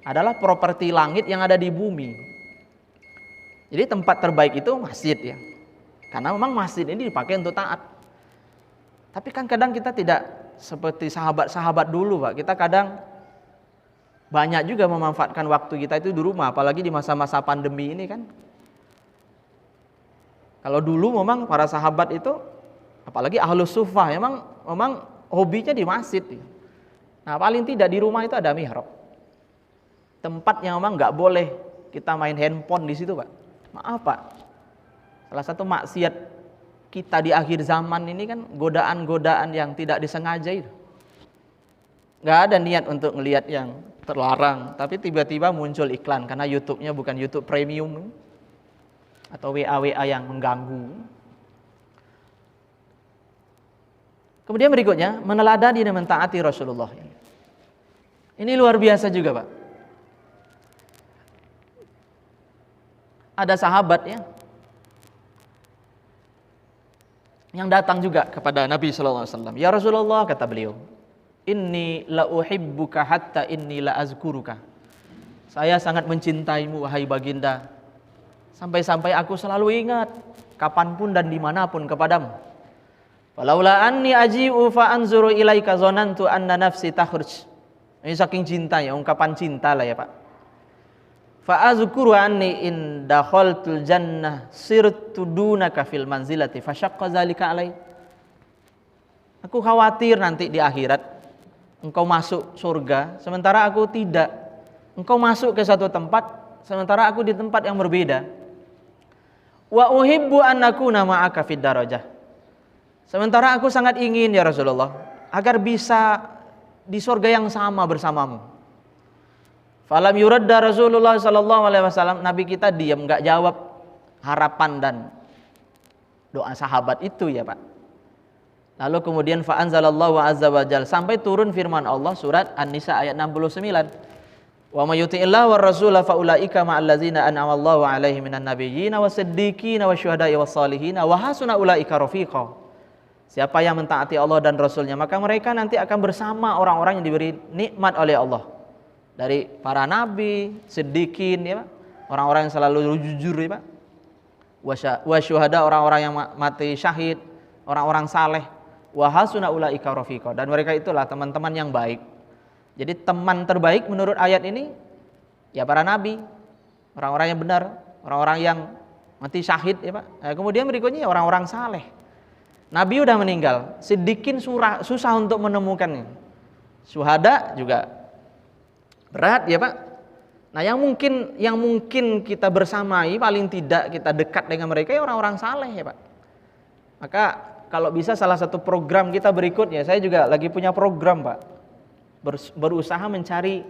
adalah properti langit yang ada di bumi. Jadi tempat terbaik itu masjid ya. Karena memang masjid ini dipakai untuk taat. Tapi kan kadang kita tidak seperti sahabat-sahabat dulu Pak. Kita kadang banyak juga memanfaatkan waktu kita itu di rumah, apalagi di masa-masa pandemi ini kan. Kalau dulu memang para sahabat itu, apalagi ahlus sufah, memang hobinya di masjid. Nah paling tidak di rumah itu ada mihrab. Tempat yang memang nggak boleh kita main handphone di situ Pak. Maaf Pak, salah satu maksiat kita di akhir zaman ini kan godaan-godaan yang tidak disengaja itu. Nggak ada niat untuk ngelihat yang terlarang, tapi tiba-tiba muncul iklan karena YouTube-nya bukan YouTube premium. Atau WA yang mengganggu. Kemudian berikutnya meneladani dan mentaati Rasulullah. Ini luar biasa juga Pak. Ada sahabat ya yang datang juga kepada Nabi SAW. Ya Rasulullah, kata beliau, inni la uhibbuka hatta inni la azkuruka. Saya sangat mencintaimu wahai baginda, sampai-sampai aku selalu ingat kapanpun dan dimanapun kepadamu. Walaula anni aji'u fa anzuru ilaika zonantu anna nafsi takhruj. Ini saking cintanya, ungkapan cinta lah ya Pak. Fa azkuru anni in dakhaltul jannah sirtu dunaka fil manzilati fa syaqqa zalika alai. Aku khawatir nanti di akhirat engkau masuk surga sementara aku tidak. engkau masuk ke satu tempat sementara aku di tempat yang berbeda. Wa uhibbu an akuna ma'aka fid darajah. Sementara aku sangat ingin ya Rasulullah agar bisa di surga yang sama bersamamu. Falam yuradda Rasulullah sallallahu alaihi wasallam, Nabi kita diam, enggak jawab harapan dan doa sahabat itu ya Pak. Lalu kemudian fa anzalallahu azza wa jalla, sampai turun firman Allah surat An-Nisa ayat 69. Wa may yuti'illah war rasula fa ulaika ma'al ladzina an'ama Allahu 'alaihim minan nabiyyin wasiddiqin wasyuhada'i wassalihin wa hasuna ulaika rafiqa. Siapa yang mentaati Allah dan Rasulnya, maka mereka nanti akan bersama orang-orang yang diberi nikmat oleh Allah. Dari para nabi, siddiqin ya Pak, orang-orang yang selalu jujur ya Pak. Wasyuhada, orang-orang yang mati syahid, orang-orang saleh. Wa hasuna ulaika rafiqa, dan mereka itulah teman-teman yang baik. Jadi teman terbaik menurut ayat ini ya para nabi, orang-orang yang benar, orang-orang yang mati syahid ya Pak. Kemudian berikutnya ya orang-orang saleh. Nabi udah meninggal, siddiqin susah untuk menemukannya. Syuhada juga berat ya Pak. Nah, yang mungkin kita bersamai, paling tidak kita dekat dengan mereka ya orang-orang saleh ya Pak. Maka kalau bisa salah satu program kita berikutnya, saya juga lagi punya program Pak, berusaha mencari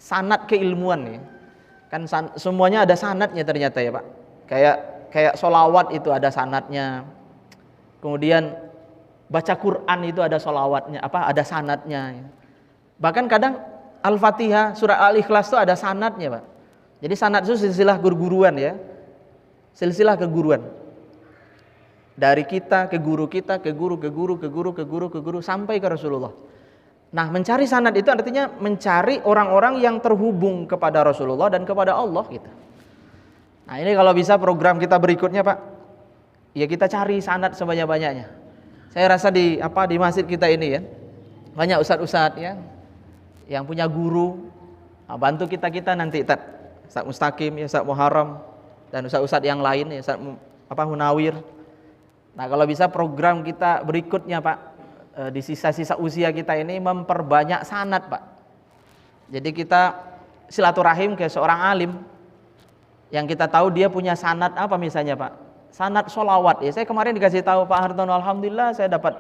sanad keilmuan ya. Kan semuanya ada sanadnya ternyata ya Pak. Kayak sholawat itu ada sanadnya. Kemudian baca Quran itu ada sholawatnya, ada sanadnya. Bahkan kadang Al-Fatihah, surah Al-Ikhlas itu ada sanadnya Pak. Jadi sanad itu silsilah guru-guruan ya. Silsilah keguruan. Dari kita ke guru kita, ke guru sampai ke Rasulullah. Nah, mencari sanad itu artinya mencari orang-orang yang terhubung kepada Rasulullah dan kepada Allah gitu. Nah, ini kalau bisa program kita berikutnya Pak, ya kita cari sanad sebanyak-banyaknya. Saya rasa di masjid kita ini ya, banyak ustadz-ustadz ya yang punya guru. Nah, bantu kita nanti Ustadz Mustaqim ya, Ustadz Muharram dan ustadz-ustadz yang lain ya, Ustadz Hunawir. Nah, kalau bisa program kita berikutnya Pak, di sisa-sisa usia kita ini memperbanyak sanad Pak. Jadi kita silaturahim ke seorang alim yang kita tahu dia punya sanad apa misalnya Pak, sanad sholawat ya. Saya kemarin dikasih tahu Pak Hartono, alhamdulillah saya dapat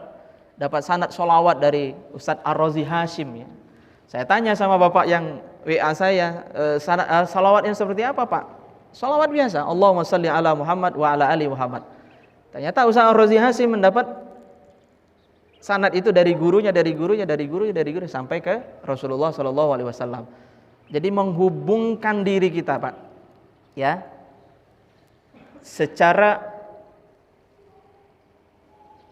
sanad sholawat dari Ustadz Ar-Razi Hashim ya. Saya tanya sama bapak yang WA saya, sholawat yang seperti apa Pak? Sholawat biasa, Allahumma sholli ala Muhammad wa ala ali Muhammad. Ternyata Ustadz Ar-Razi Hashim mendapat sanad itu dari gurunya sampai ke Rasulullah Shallallahu Alaihi Wasallam. Jadi menghubungkan diri kita Pak, ya, secara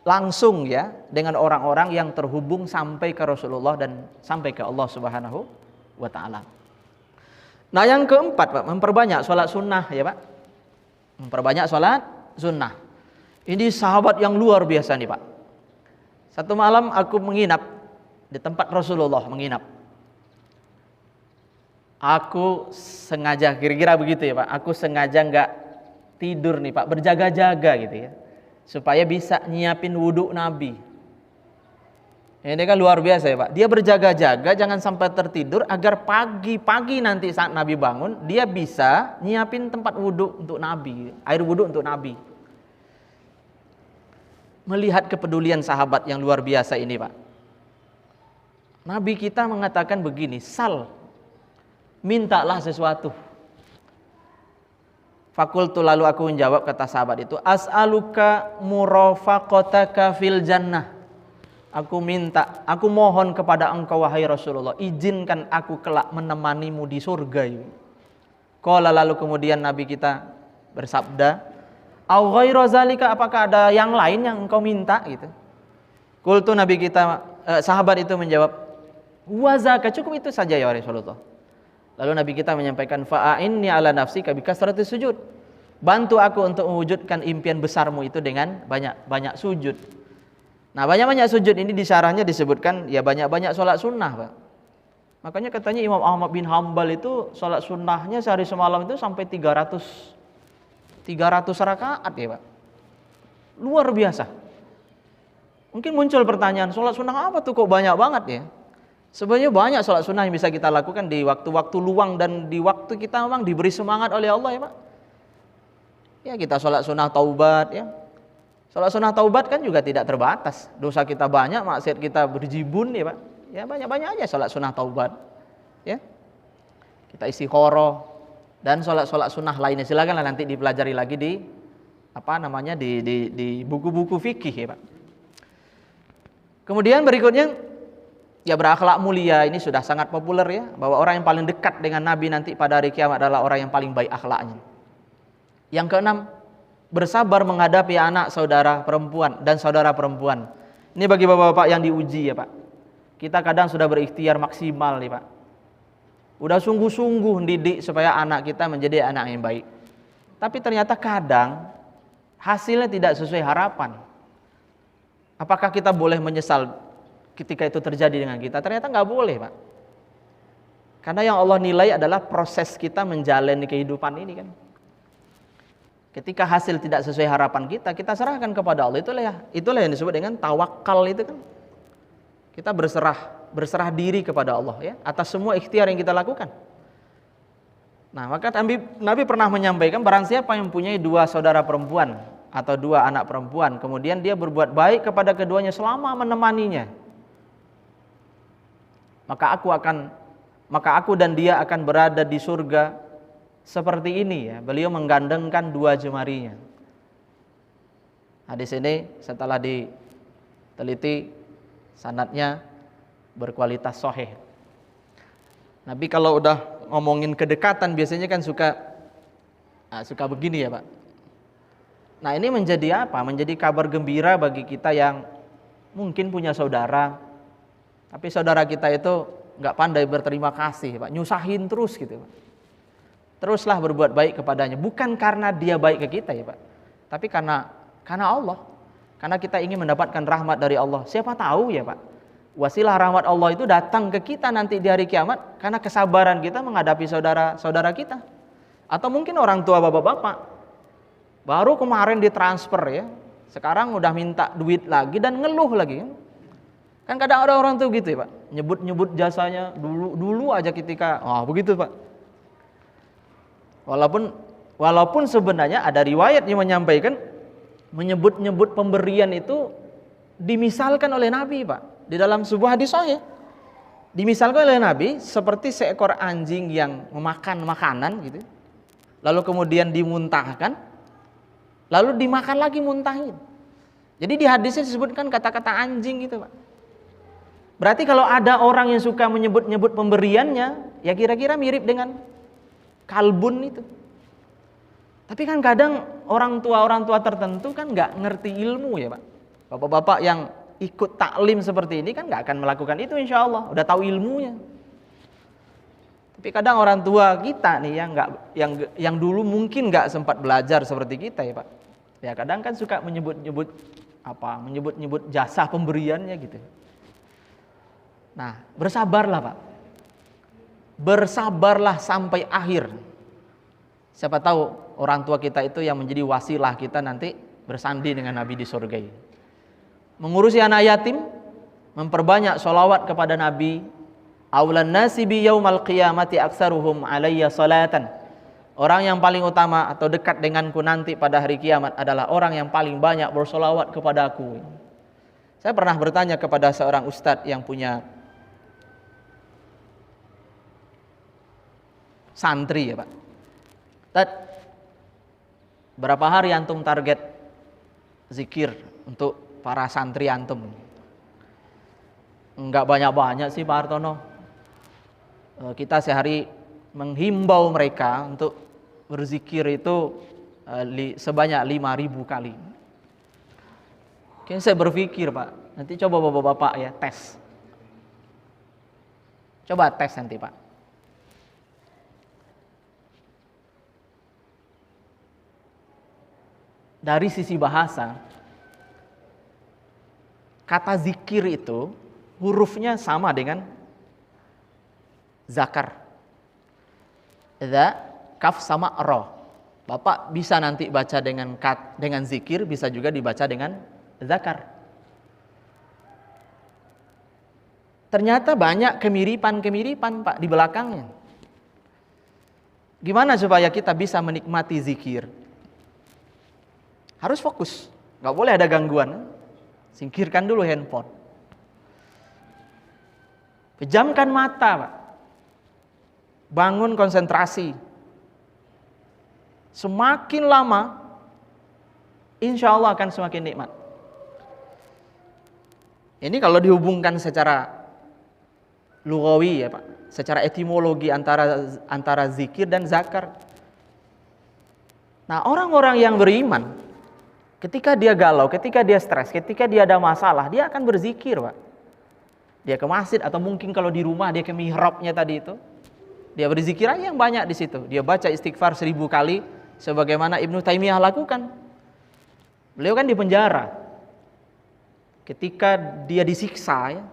langsung ya dengan orang-orang yang terhubung sampai ke Rasulullah dan sampai ke Allah Subhanahu wa Ta'ala. Nah, yang keempat Pak, memperbanyak sholat sunnah ya Pak. Memperbanyak sholat sunnah. Ini sahabat yang luar biasa nih Pak. Satu malam aku menginap di tempat Rasulullah, menginap. Aku sengaja, kira-kira begitu ya Pak, aku sengaja enggak tidur nih Pak, berjaga-jaga gitu ya, supaya bisa nyiapin wudhu Nabi. Ini kan luar biasa ya Pak, dia berjaga-jaga jangan sampai tertidur agar pagi-pagi nanti saat Nabi bangun, dia bisa nyiapin tempat wudhu untuk Nabi, air wudhu untuk Nabi. Melihat kepedulian sahabat yang luar biasa ini Pak, Nabi kita mengatakan begini, sal, mintalah sesuatu. Fakultu, lalu aku menjawab, kata sahabat itu, as'aluka murafaqataka fil jannah. Aku mohon kepada engkau wahai Rasulullah, izinkan aku kelak menemanimu di surga. Qala, lalu kemudian Nabi kita bersabda, au ghairu zalika, apakah ada yang lain yang engkau minta gitu. Qultu, Nabi kita, sahabat itu menjawab, wa zaka, cukup itu saja ya Rasulullah. Lalu Nabi kita menyampaikan, fa'inni ala nafsika bikasratis sujud. Bantu aku untuk mewujudkan impian besarmu itu dengan banyak-banyak sujud. Nah, banyak-banyak sujud ini di syarahnya disebutkan ya banyak-banyak sholat sunnah Pak. Makanya katanya Imam Ahmad bin Hambal itu sholat sunnahnya sehari semalam itu sampai 300 rakaat ya Pak. Luar biasa. Mungkin muncul pertanyaan, sholat sunnah apa tuh kok banyak banget ya? Sebenarnya banyak sholat sunnah yang bisa kita lakukan di waktu-waktu luang dan di waktu kita memang diberi semangat oleh Allah ya Pak. Ya kita sholat sunnah taubat ya. Sholat sunnah taubat kan juga tidak terbatas. Dosa kita banyak, maksiat kita berjibun ya Pak. Ya banyak-banyak aja sholat sunnah taubat. Ya. Kita istikharah dan sholat-sholat sunnah lainnya. Silakanlah nanti dipelajari lagi di di buku-buku fikih ya Pak. Kemudian berikutnya ya berakhlak mulia, ini sudah sangat populer ya, bahwa orang yang paling dekat dengan Nabi nanti pada hari kiamat adalah orang yang paling baik akhlaknya. Yang keenam, bersabar menghadapi anak saudara perempuan dan saudara perempuan. Ini bagi bapak-bapak yang diuji ya Pak. Kita kadang sudah berikhtiar maksimal nih Pak. Udah sungguh-sungguh didik supaya anak kita menjadi anak yang baik. Tapi ternyata kadang hasilnya tidak sesuai harapan. Apakah kita boleh menyesal ketika itu terjadi dengan kita? Ternyata nggak boleh Pak. Karena yang Allah nilai adalah proses kita menjalani kehidupan ini kan. Ketika hasil tidak sesuai harapan kita serahkan kepada Allah. Itulah yang disebut dengan tawakal itu kan. Kita berserah diri kepada Allah ya atas semua ikhtiar yang kita lakukan. Nah, maka Nabi pernah menyampaikan, barang siapa yang mempunyai 2 saudara perempuan atau 2 anak perempuan, kemudian dia berbuat baik kepada keduanya selama menemaninya, maka aku dan dia akan berada di surga seperti ini ya. Beliau menggandengkan 2 jemarinya. Hadis ini setelah diteliti sanadnya berkualitas sahih. Nabi kalau udah ngomongin kedekatan biasanya kan suka begini ya Pak. Nah, ini menjadi apa? Menjadi kabar gembira bagi kita yang mungkin punya saudara, tapi saudara kita itu nggak pandai berterima kasih Pak, nyusahin terus gitu Pak. Teruslah berbuat baik kepadanya, bukan karena dia baik ke kita ya Pak, tapi karena Allah, karena kita ingin mendapatkan rahmat dari Allah. Siapa tahu ya Pak, wasilah rahmat Allah itu datang ke kita nanti di hari kiamat karena kesabaran kita menghadapi saudara-saudara kita, atau mungkin orang tua bapak-bapak baru kemarin ditransfer ya, sekarang udah minta duit lagi dan ngeluh lagi kan kadang ada orang tuh gitu ya Pak, nyebut jasanya dulu aja ketika begitu Pak. Walaupun sebenarnya ada riwayat yang menyampaikan menyebut pemberian itu dimisalkan oleh Nabi Pak, di dalam sebuah hadis sahih dimisalkan oleh Nabi seperti seekor anjing yang memakan makanan gitu, lalu kemudian dimuntahkan, lalu dimakan lagi muntahin. Jadi di hadisnya disebutkan kata-kata anjing gitu Pak. Berarti kalau ada orang yang suka menyebut pemberiannya, ya kira-kira mirip dengan kalbun itu. Tapi kan kadang orang tua tertentu kan nggak ngerti ilmu ya Pak. Bapak-bapak yang ikut taklim seperti ini kan nggak akan melakukan itu insya Allah, udah tahu ilmunya. Tapi kadang orang tua kita nih yang dulu mungkin nggak sempat belajar seperti kita ya Pak. Ya kadang kan suka menyebut jasa pemberiannya gitu. Nah, bersabarlah Pak. Bersabarlah sampai akhir. Siapa tahu orang tua kita itu yang menjadi wasilah kita nanti bersandi dengan Nabi di surga ini. Mengurusi anak yatim, memperbanyak sholawat kepada Nabi. Aulan nasi bi yaumal qiyamati aksaruhum alayya salatan. Orang yang paling utama atau dekat denganku nanti pada hari kiamat adalah orang yang paling banyak bersolawat kepada aku. Saya pernah bertanya kepada seorang ustadz yang punya santri ya Pak. Ustaz, berapa hari antum target zikir untuk para santri antum? Enggak banyak-banyak sih Pak Hartono. Kita sehari menghimbau mereka untuk berzikir itu sebanyak 5.000 kali. Kayaknya saya berpikir Pak, nanti coba bapak-bapak ya tes. Coba tes nanti Pak. Dari sisi bahasa, kata zikir itu hurufnya sama dengan zakar. Za, kaf sama ro. Bapak bisa nanti baca dengan zikir, bisa juga dibaca dengan zakar. Ternyata banyak kemiripan-kemiripan Pak di belakangnya. Gimana supaya kita bisa menikmati zikir? Harus fokus, nggak boleh ada gangguan. Singkirkan dulu handphone. Pejamkan mata Pak. Bangun konsentrasi. Semakin lama, insya Allah akan semakin nikmat. Ini kalau dihubungkan secara lugawi ya Pak, secara etimologi antara zikir dan zakar. Nah, orang-orang yang beriman, ketika dia galau, ketika dia stres, ketika dia ada masalah, dia akan berzikir Pak. Dia ke masjid atau mungkin kalau di rumah dia ke mihrabnya tadi itu, dia berzikir aja yang banyak di situ. Dia baca istighfar 1000 kali, sebagaimana Ibnu Taimiyah lakukan. Beliau kan di penjara. Ketika dia disiksa ya,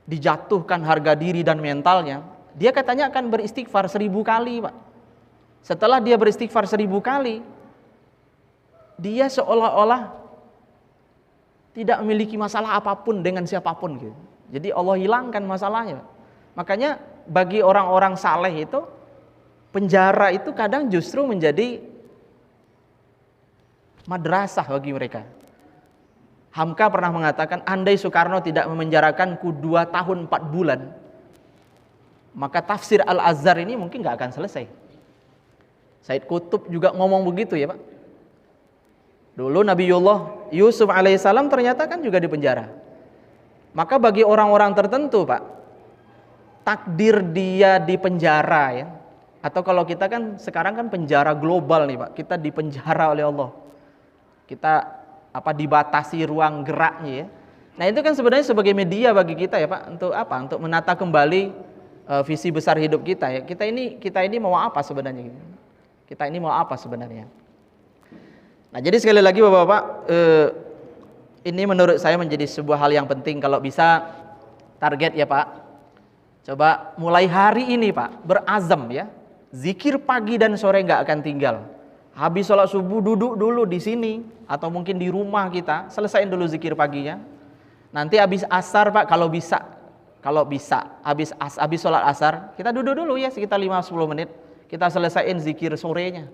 dijatuhkan harga diri dan mentalnya, dia katanya akan beristighfar 1000 kali Pak. Setelah dia beristighfar 1000 kali, dia seolah-olah tidak memiliki masalah apapun dengan siapapun gitu. Jadi Allah hilangkan masalahnya. Makanya bagi orang-orang saleh itu, penjara itu kadang justru menjadi madrasah bagi mereka. Hamka pernah mengatakan, andai Soekarno tidak memenjarakanku 2 tahun 4 bulan, maka tafsir Al-Azhar ini mungkin gak akan selesai. Said Qutb juga ngomong begitu ya Pak. Dulu Nabiullah Yusuf alaihissalam ternyata kan juga di penjara. Maka bagi orang-orang tertentu Pak, takdir dia di penjara ya, atau kalau kita kan sekarang kan penjara global nih Pak, kita dipenjara oleh Allah. Kita dibatasi ruang geraknya ya. Nah itu kan sebenarnya sebagai media bagi kita ya Pak, untuk apa? Untuk menata kembali visi besar hidup kita ya. Kita ini mau apa sebenarnya? Kita ini mau apa sebenarnya? Nah jadi sekali lagi Bapak-bapak, ini menurut saya menjadi sebuah hal yang penting. Kalau bisa target ya Pak, coba mulai hari ini Pak, berazam ya, zikir pagi dan sore nggak akan tinggal. Habis sholat subuh duduk dulu di sini atau mungkin di rumah kita, selesaiin dulu zikir paginya. Nanti habis asar Pak, kalau bisa habis sholat asar kita duduk dulu ya sekitar 5-10 menit, kita selesaiin zikir sorenya.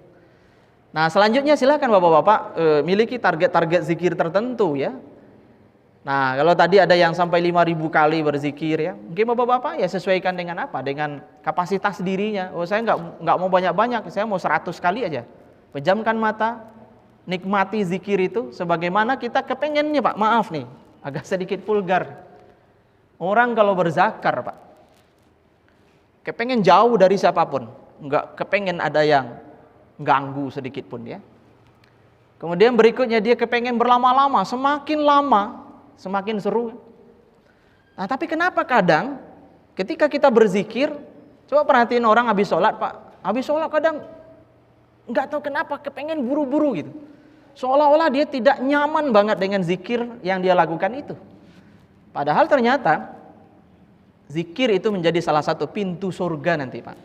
Nah selanjutnya silakan Bapak-bapak miliki target-target zikir tertentu ya. Nah kalau tadi ada yang sampai 5.000 kali berzikir ya, mungkin Bapak-bapak ya sesuaikan dengan apa? Dengan kapasitas dirinya. Oh saya nggak mau banyak-banyak, saya mau 100 kali aja. Pejamkan mata, nikmati zikir itu sebagaimana kita kepengennya Pak. Maaf nih, agak sedikit vulgar. Orang kalau berzakar Pak, kepengen jauh dari siapapun, nggak kepengen ada yang ganggu sedikit pun ya. Kemudian berikutnya dia kepengen berlama-lama, semakin lama semakin seru. Nah tapi kenapa kadang ketika kita berzikir, coba perhatiin orang habis sholat Pak, habis sholat kadang nggak tahu kenapa kepengen buru-buru gitu, seolah-olah dia tidak nyaman banget dengan zikir yang dia lakukan itu. Padahal ternyata zikir itu menjadi salah satu pintu surga nanti Pak.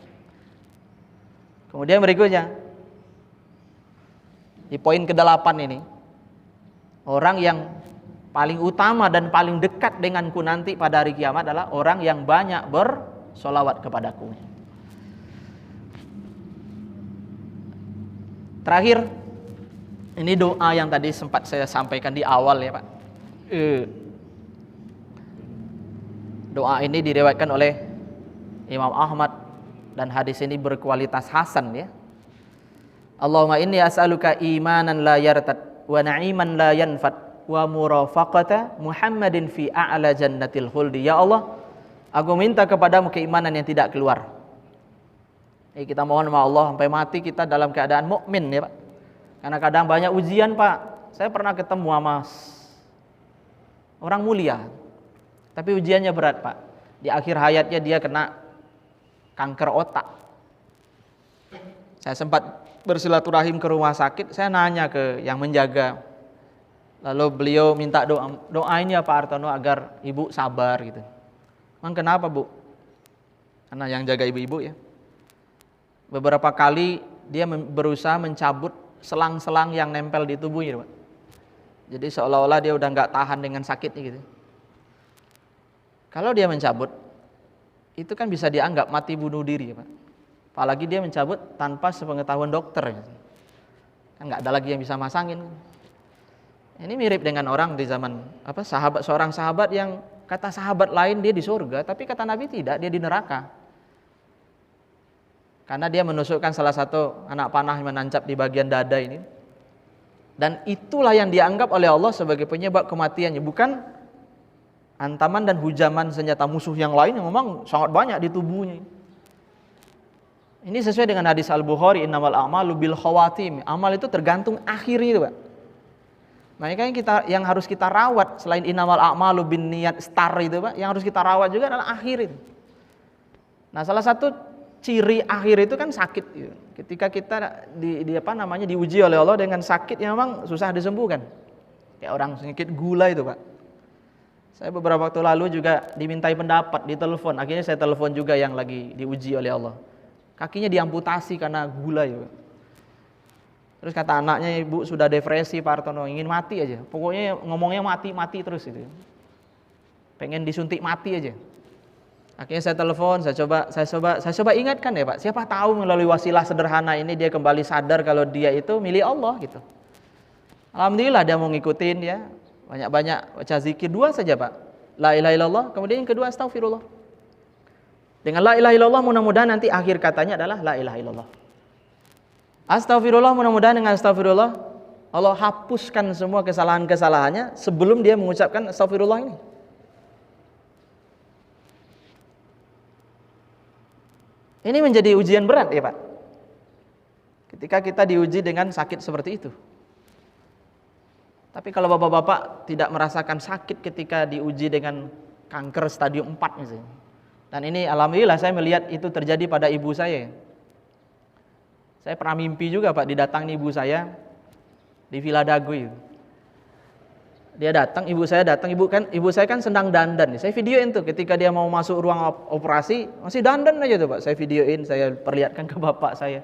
Kemudian berikutnya di poin ke-8 ini, orang yang paling utama dan paling dekat denganku nanti pada hari kiamat adalah orang yang banyak bersolawat kepadaku. Terakhir, ini doa yang tadi sempat saya sampaikan di awal ya Pak. Doa ini diriwayatkan oleh Imam Ahmad dan hadis ini berkualitas hasan ya. Allahumma inni as'aluka imanan la yartad wa na'iman la yanfad wa murafaqata Muhammadin fi a'la jannatil khuldi. Ya Allah, aku minta kepadamu keimanan yang tidak keluar. Kita mohon sama Allah sampai mati kita dalam keadaan mukmin ya Pak. Karena kadang banyak ujian Pak. Saya pernah ketemu sama orang mulia, tapi ujiannya berat Pak. Di akhir hayatnya dia kena kanker otak. Saya sempat bersilaturahim ke rumah sakit, saya nanya ke yang menjaga. Lalu beliau minta doa ini ya Pak Artono agar ibu sabar gitu. Emang kenapa Bu? Karena yang jaga ibu-ibu ya. Beberapa kali dia berusaha mencabut selang-selang yang nempel di tubuhnya Pak. Jadi seolah-olah dia udah nggak tahan dengan sakitnya gitu. Kalau dia mencabut, itu kan bisa dianggap mati bunuh diri, Pak. Apalagi dia mencabut tanpa sepengetahuan dokter. Kan nggak ada lagi yang bisa masangin. Ini mirip dengan orang di zaman seorang sahabat yang kata sahabat lain dia di surga, tapi kata Nabi tidak, dia di neraka. Karena dia menusukkan salah satu anak panah yang menancap di bagian dada ini. Dan itulah yang dianggap oleh Allah sebagai penyebab kematiannya, bukan antaman dan hujaman senjata musuh yang lain yang memang sangat banyak di tubuhnya. Ini sesuai dengan hadis Al-Bukhari, innamal a'malu bil khawatim. Amal itu tergantung akhirnya itu, Pak. Makanya yang harus kita rawat selain innamal a'malu bin niyat star itu, Pak, yang harus kita rawat juga adalah akhir itu. Nah, salah satu ciri akhir itu kan sakit gitu. Ketika kita diuji oleh Allah dengan sakit yang memang susah disembuhkan. Kayak orang sakit gula itu, Pak. Saya beberapa waktu lalu juga dimintai pendapat di telepon. Akhirnya saya telepon juga yang lagi diuji oleh Allah. Kakinya diamputasi karena gula ya. Terus kata anaknya, ibu sudah depresi Pak Hartono, ingin mati aja. Pokoknya ngomongnya mati terus itu. Pengen disuntik mati aja. Akhirnya saya telepon, saya coba ingatkan ya Pak. Siapa tahu melalui wasilah sederhana ini dia kembali sadar kalau dia itu milik Allah gitu. Alhamdulillah dia mau ngikutin ya. Banyak-banyak baca zikir, 2 saja Pak. La ilaha illallah, kemudian yang kedua astagfirullah. Dengan la ilaha illallah mudah-mudahan nanti akhir katanya adalah la ilaha illallah. Astagfirullah, mudah-mudahan dengan astagfirullah Allah hapuskan semua kesalahan-kesalahannya sebelum dia mengucapkan astagfirullah ini. Ini menjadi ujian berat ya Pak. Ketika kita diuji dengan sakit seperti itu. Tapi kalau bapak-bapak tidak merasakan sakit ketika diuji dengan kanker stadium 4 misalnya. Dan ini alhamdulillah saya melihat itu terjadi pada ibu saya. Saya pernah mimpi juga Pak, didatangi ibu saya di Villa Dago. Dia datang, ibu saya kan sedang dandan. Saya videoin tuh ketika dia mau masuk ruang operasi, masih dandan aja tuh Pak. Saya videoin, saya perlihatkan ke bapak saya.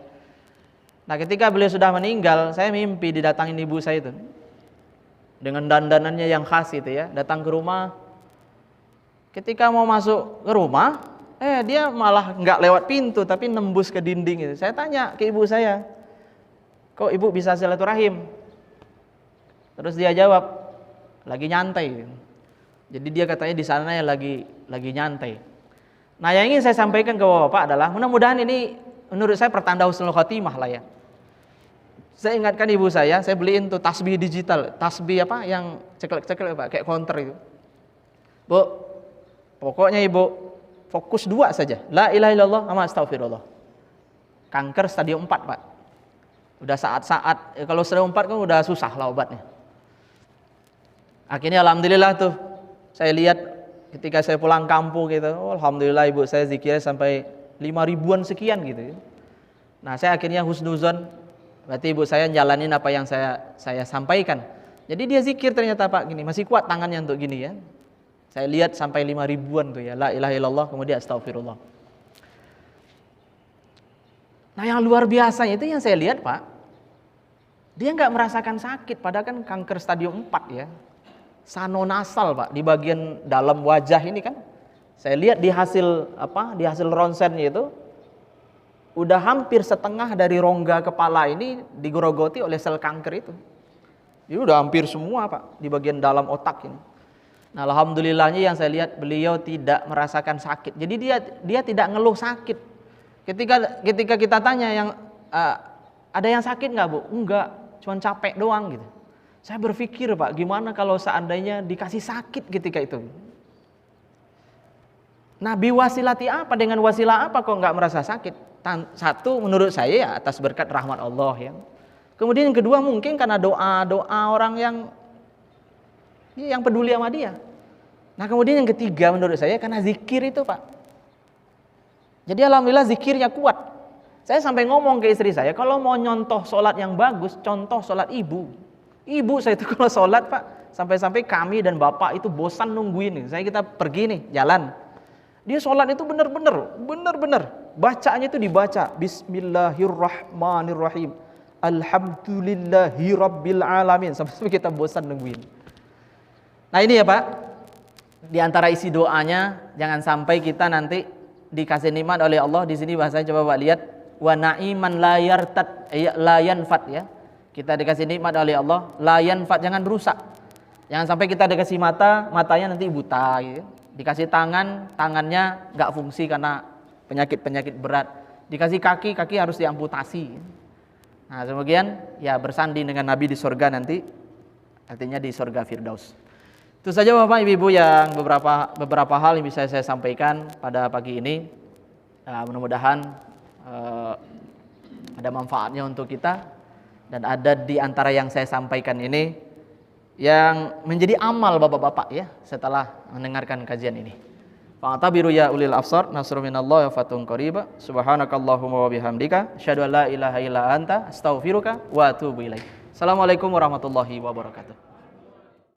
Nah, ketika beliau sudah meninggal, saya mimpi didatangin ibu saya itu. Dengan dandanannya yang khas itu ya, datang ke rumah. Ketika mau masuk ke rumah, dia malah nggak lewat pintu tapi nembus ke dinding itu. Saya tanya ke ibu saya, kok ibu bisa silaturahim? Terus dia jawab, lagi nyantai. Jadi dia katanya di sana ya lagi nyantai. Nah, yang ingin saya sampaikan ke bapak adalah mudah-mudahan ini menurut saya pertanda husnul khotimah lah ya. Saya ingatkan ibu saya beliin tuh tasbih digital, tasbih yang ceklek-ceklek Pak, kayak counter itu. Bu, pokoknya ibu fokus 2 saja, la ilaha illallah sama astagfirullah. Kanker stadium 4 Pak. Udah saat-saat, kalau stadium 4 kan udah susah lah obatnya. Akhirnya alhamdulillah tuh, saya lihat ketika saya pulang kampung gitu, alhamdulillah ibu saya zikirnya sampai 5.000-an sekian gitu. Nah, saya akhirnya husnuzon, berarti ibu saya jalanin apa yang saya sampaikan. Jadi dia zikir ternyata Pak gini, masih kuat tangannya untuk gini ya. Saya lihat sampai 5.000-an tuh ya, la ilaha illallah kemudian astagfirullah. Nah, yang luar biasanya itu yang saya lihat Pak, dia nggak merasakan sakit, padahal kan kanker stadium 4 ya. Sanonasal Pak, di bagian dalam wajah ini kan. Saya lihat di hasil ronsennya itu udah hampir setengah dari rongga kepala ini digerogoti oleh sel kanker itu. Jadi udah hampir semua Pak di bagian dalam otak ini. Nah, alhamdulillahnya yang saya lihat beliau tidak merasakan sakit. Jadi dia tidak ngeluh sakit. Ketika kita tanya ada yang sakit nggak Bu? Enggak, cuma capek doang gitu. Saya berpikir Pak, gimana kalau seandainya dikasih sakit ketika itu? Nabi wasilati apa dengan wasilah apa kok nggak merasa sakit? Satu menurut saya ya atas berkat rahmat Allah ya. Kemudian yang kedua mungkin karena doa orang yang peduli sama dia. Nah, kemudian yang ketiga menurut saya karena zikir itu Pak. Jadi alhamdulillah zikirnya kuat. Saya sampai ngomong ke istri saya, kalau mau nyontoh sholat yang bagus, contoh sholat ibu. Ibu saya itu kalau sholat Pak, sampai-sampai kami dan bapak itu bosan nungguin. Kita pergi nih, jalan. Dia sholat itu benar-benar. Bacaannya itu dibaca, Bismillahirrahmanirrahim. Alhamdulillahi Rabbil Alamin. Sampai kita bosan nungguin. Nah ini ya Pak, di antara isi doanya, jangan sampai kita nanti dikasih nikmat oleh Allah. Di sini bahasanya coba Pak lihat, wa na'iman la yartad la yanfat ya. Kita dikasih nikmat oleh Allah, la yanfat, jangan rusak. Jangan sampai kita dikasih mata, matanya nanti buta gitu. Dikasih tangan, tangannya nggak fungsi karena penyakit-penyakit berat. Dikasih kaki, kaki harus diamputasi. Nah, kemudian ya bersanding dengan Nabi di surga nanti, artinya di surga Firdaus. Itu saja Bapak Ibu yang beberapa hal yang bisa saya sampaikan pada pagi ini. Mudah-mudahan ada manfaatnya untuk kita, dan ada di antara yang saya sampaikan ini yang menjadi amal Bapak-bapak ya setelah mendengarkan kajian ini. Fa'tabiru ya ulil absar, nasrun minallahi wa fathun qariba. Subhanakallahumma wa bihamdika, asyhadu an la ilaha illa anta, astaghfiruka wa atubu ilaik. Assalamualaikum warahmatullahi wabarakatuh.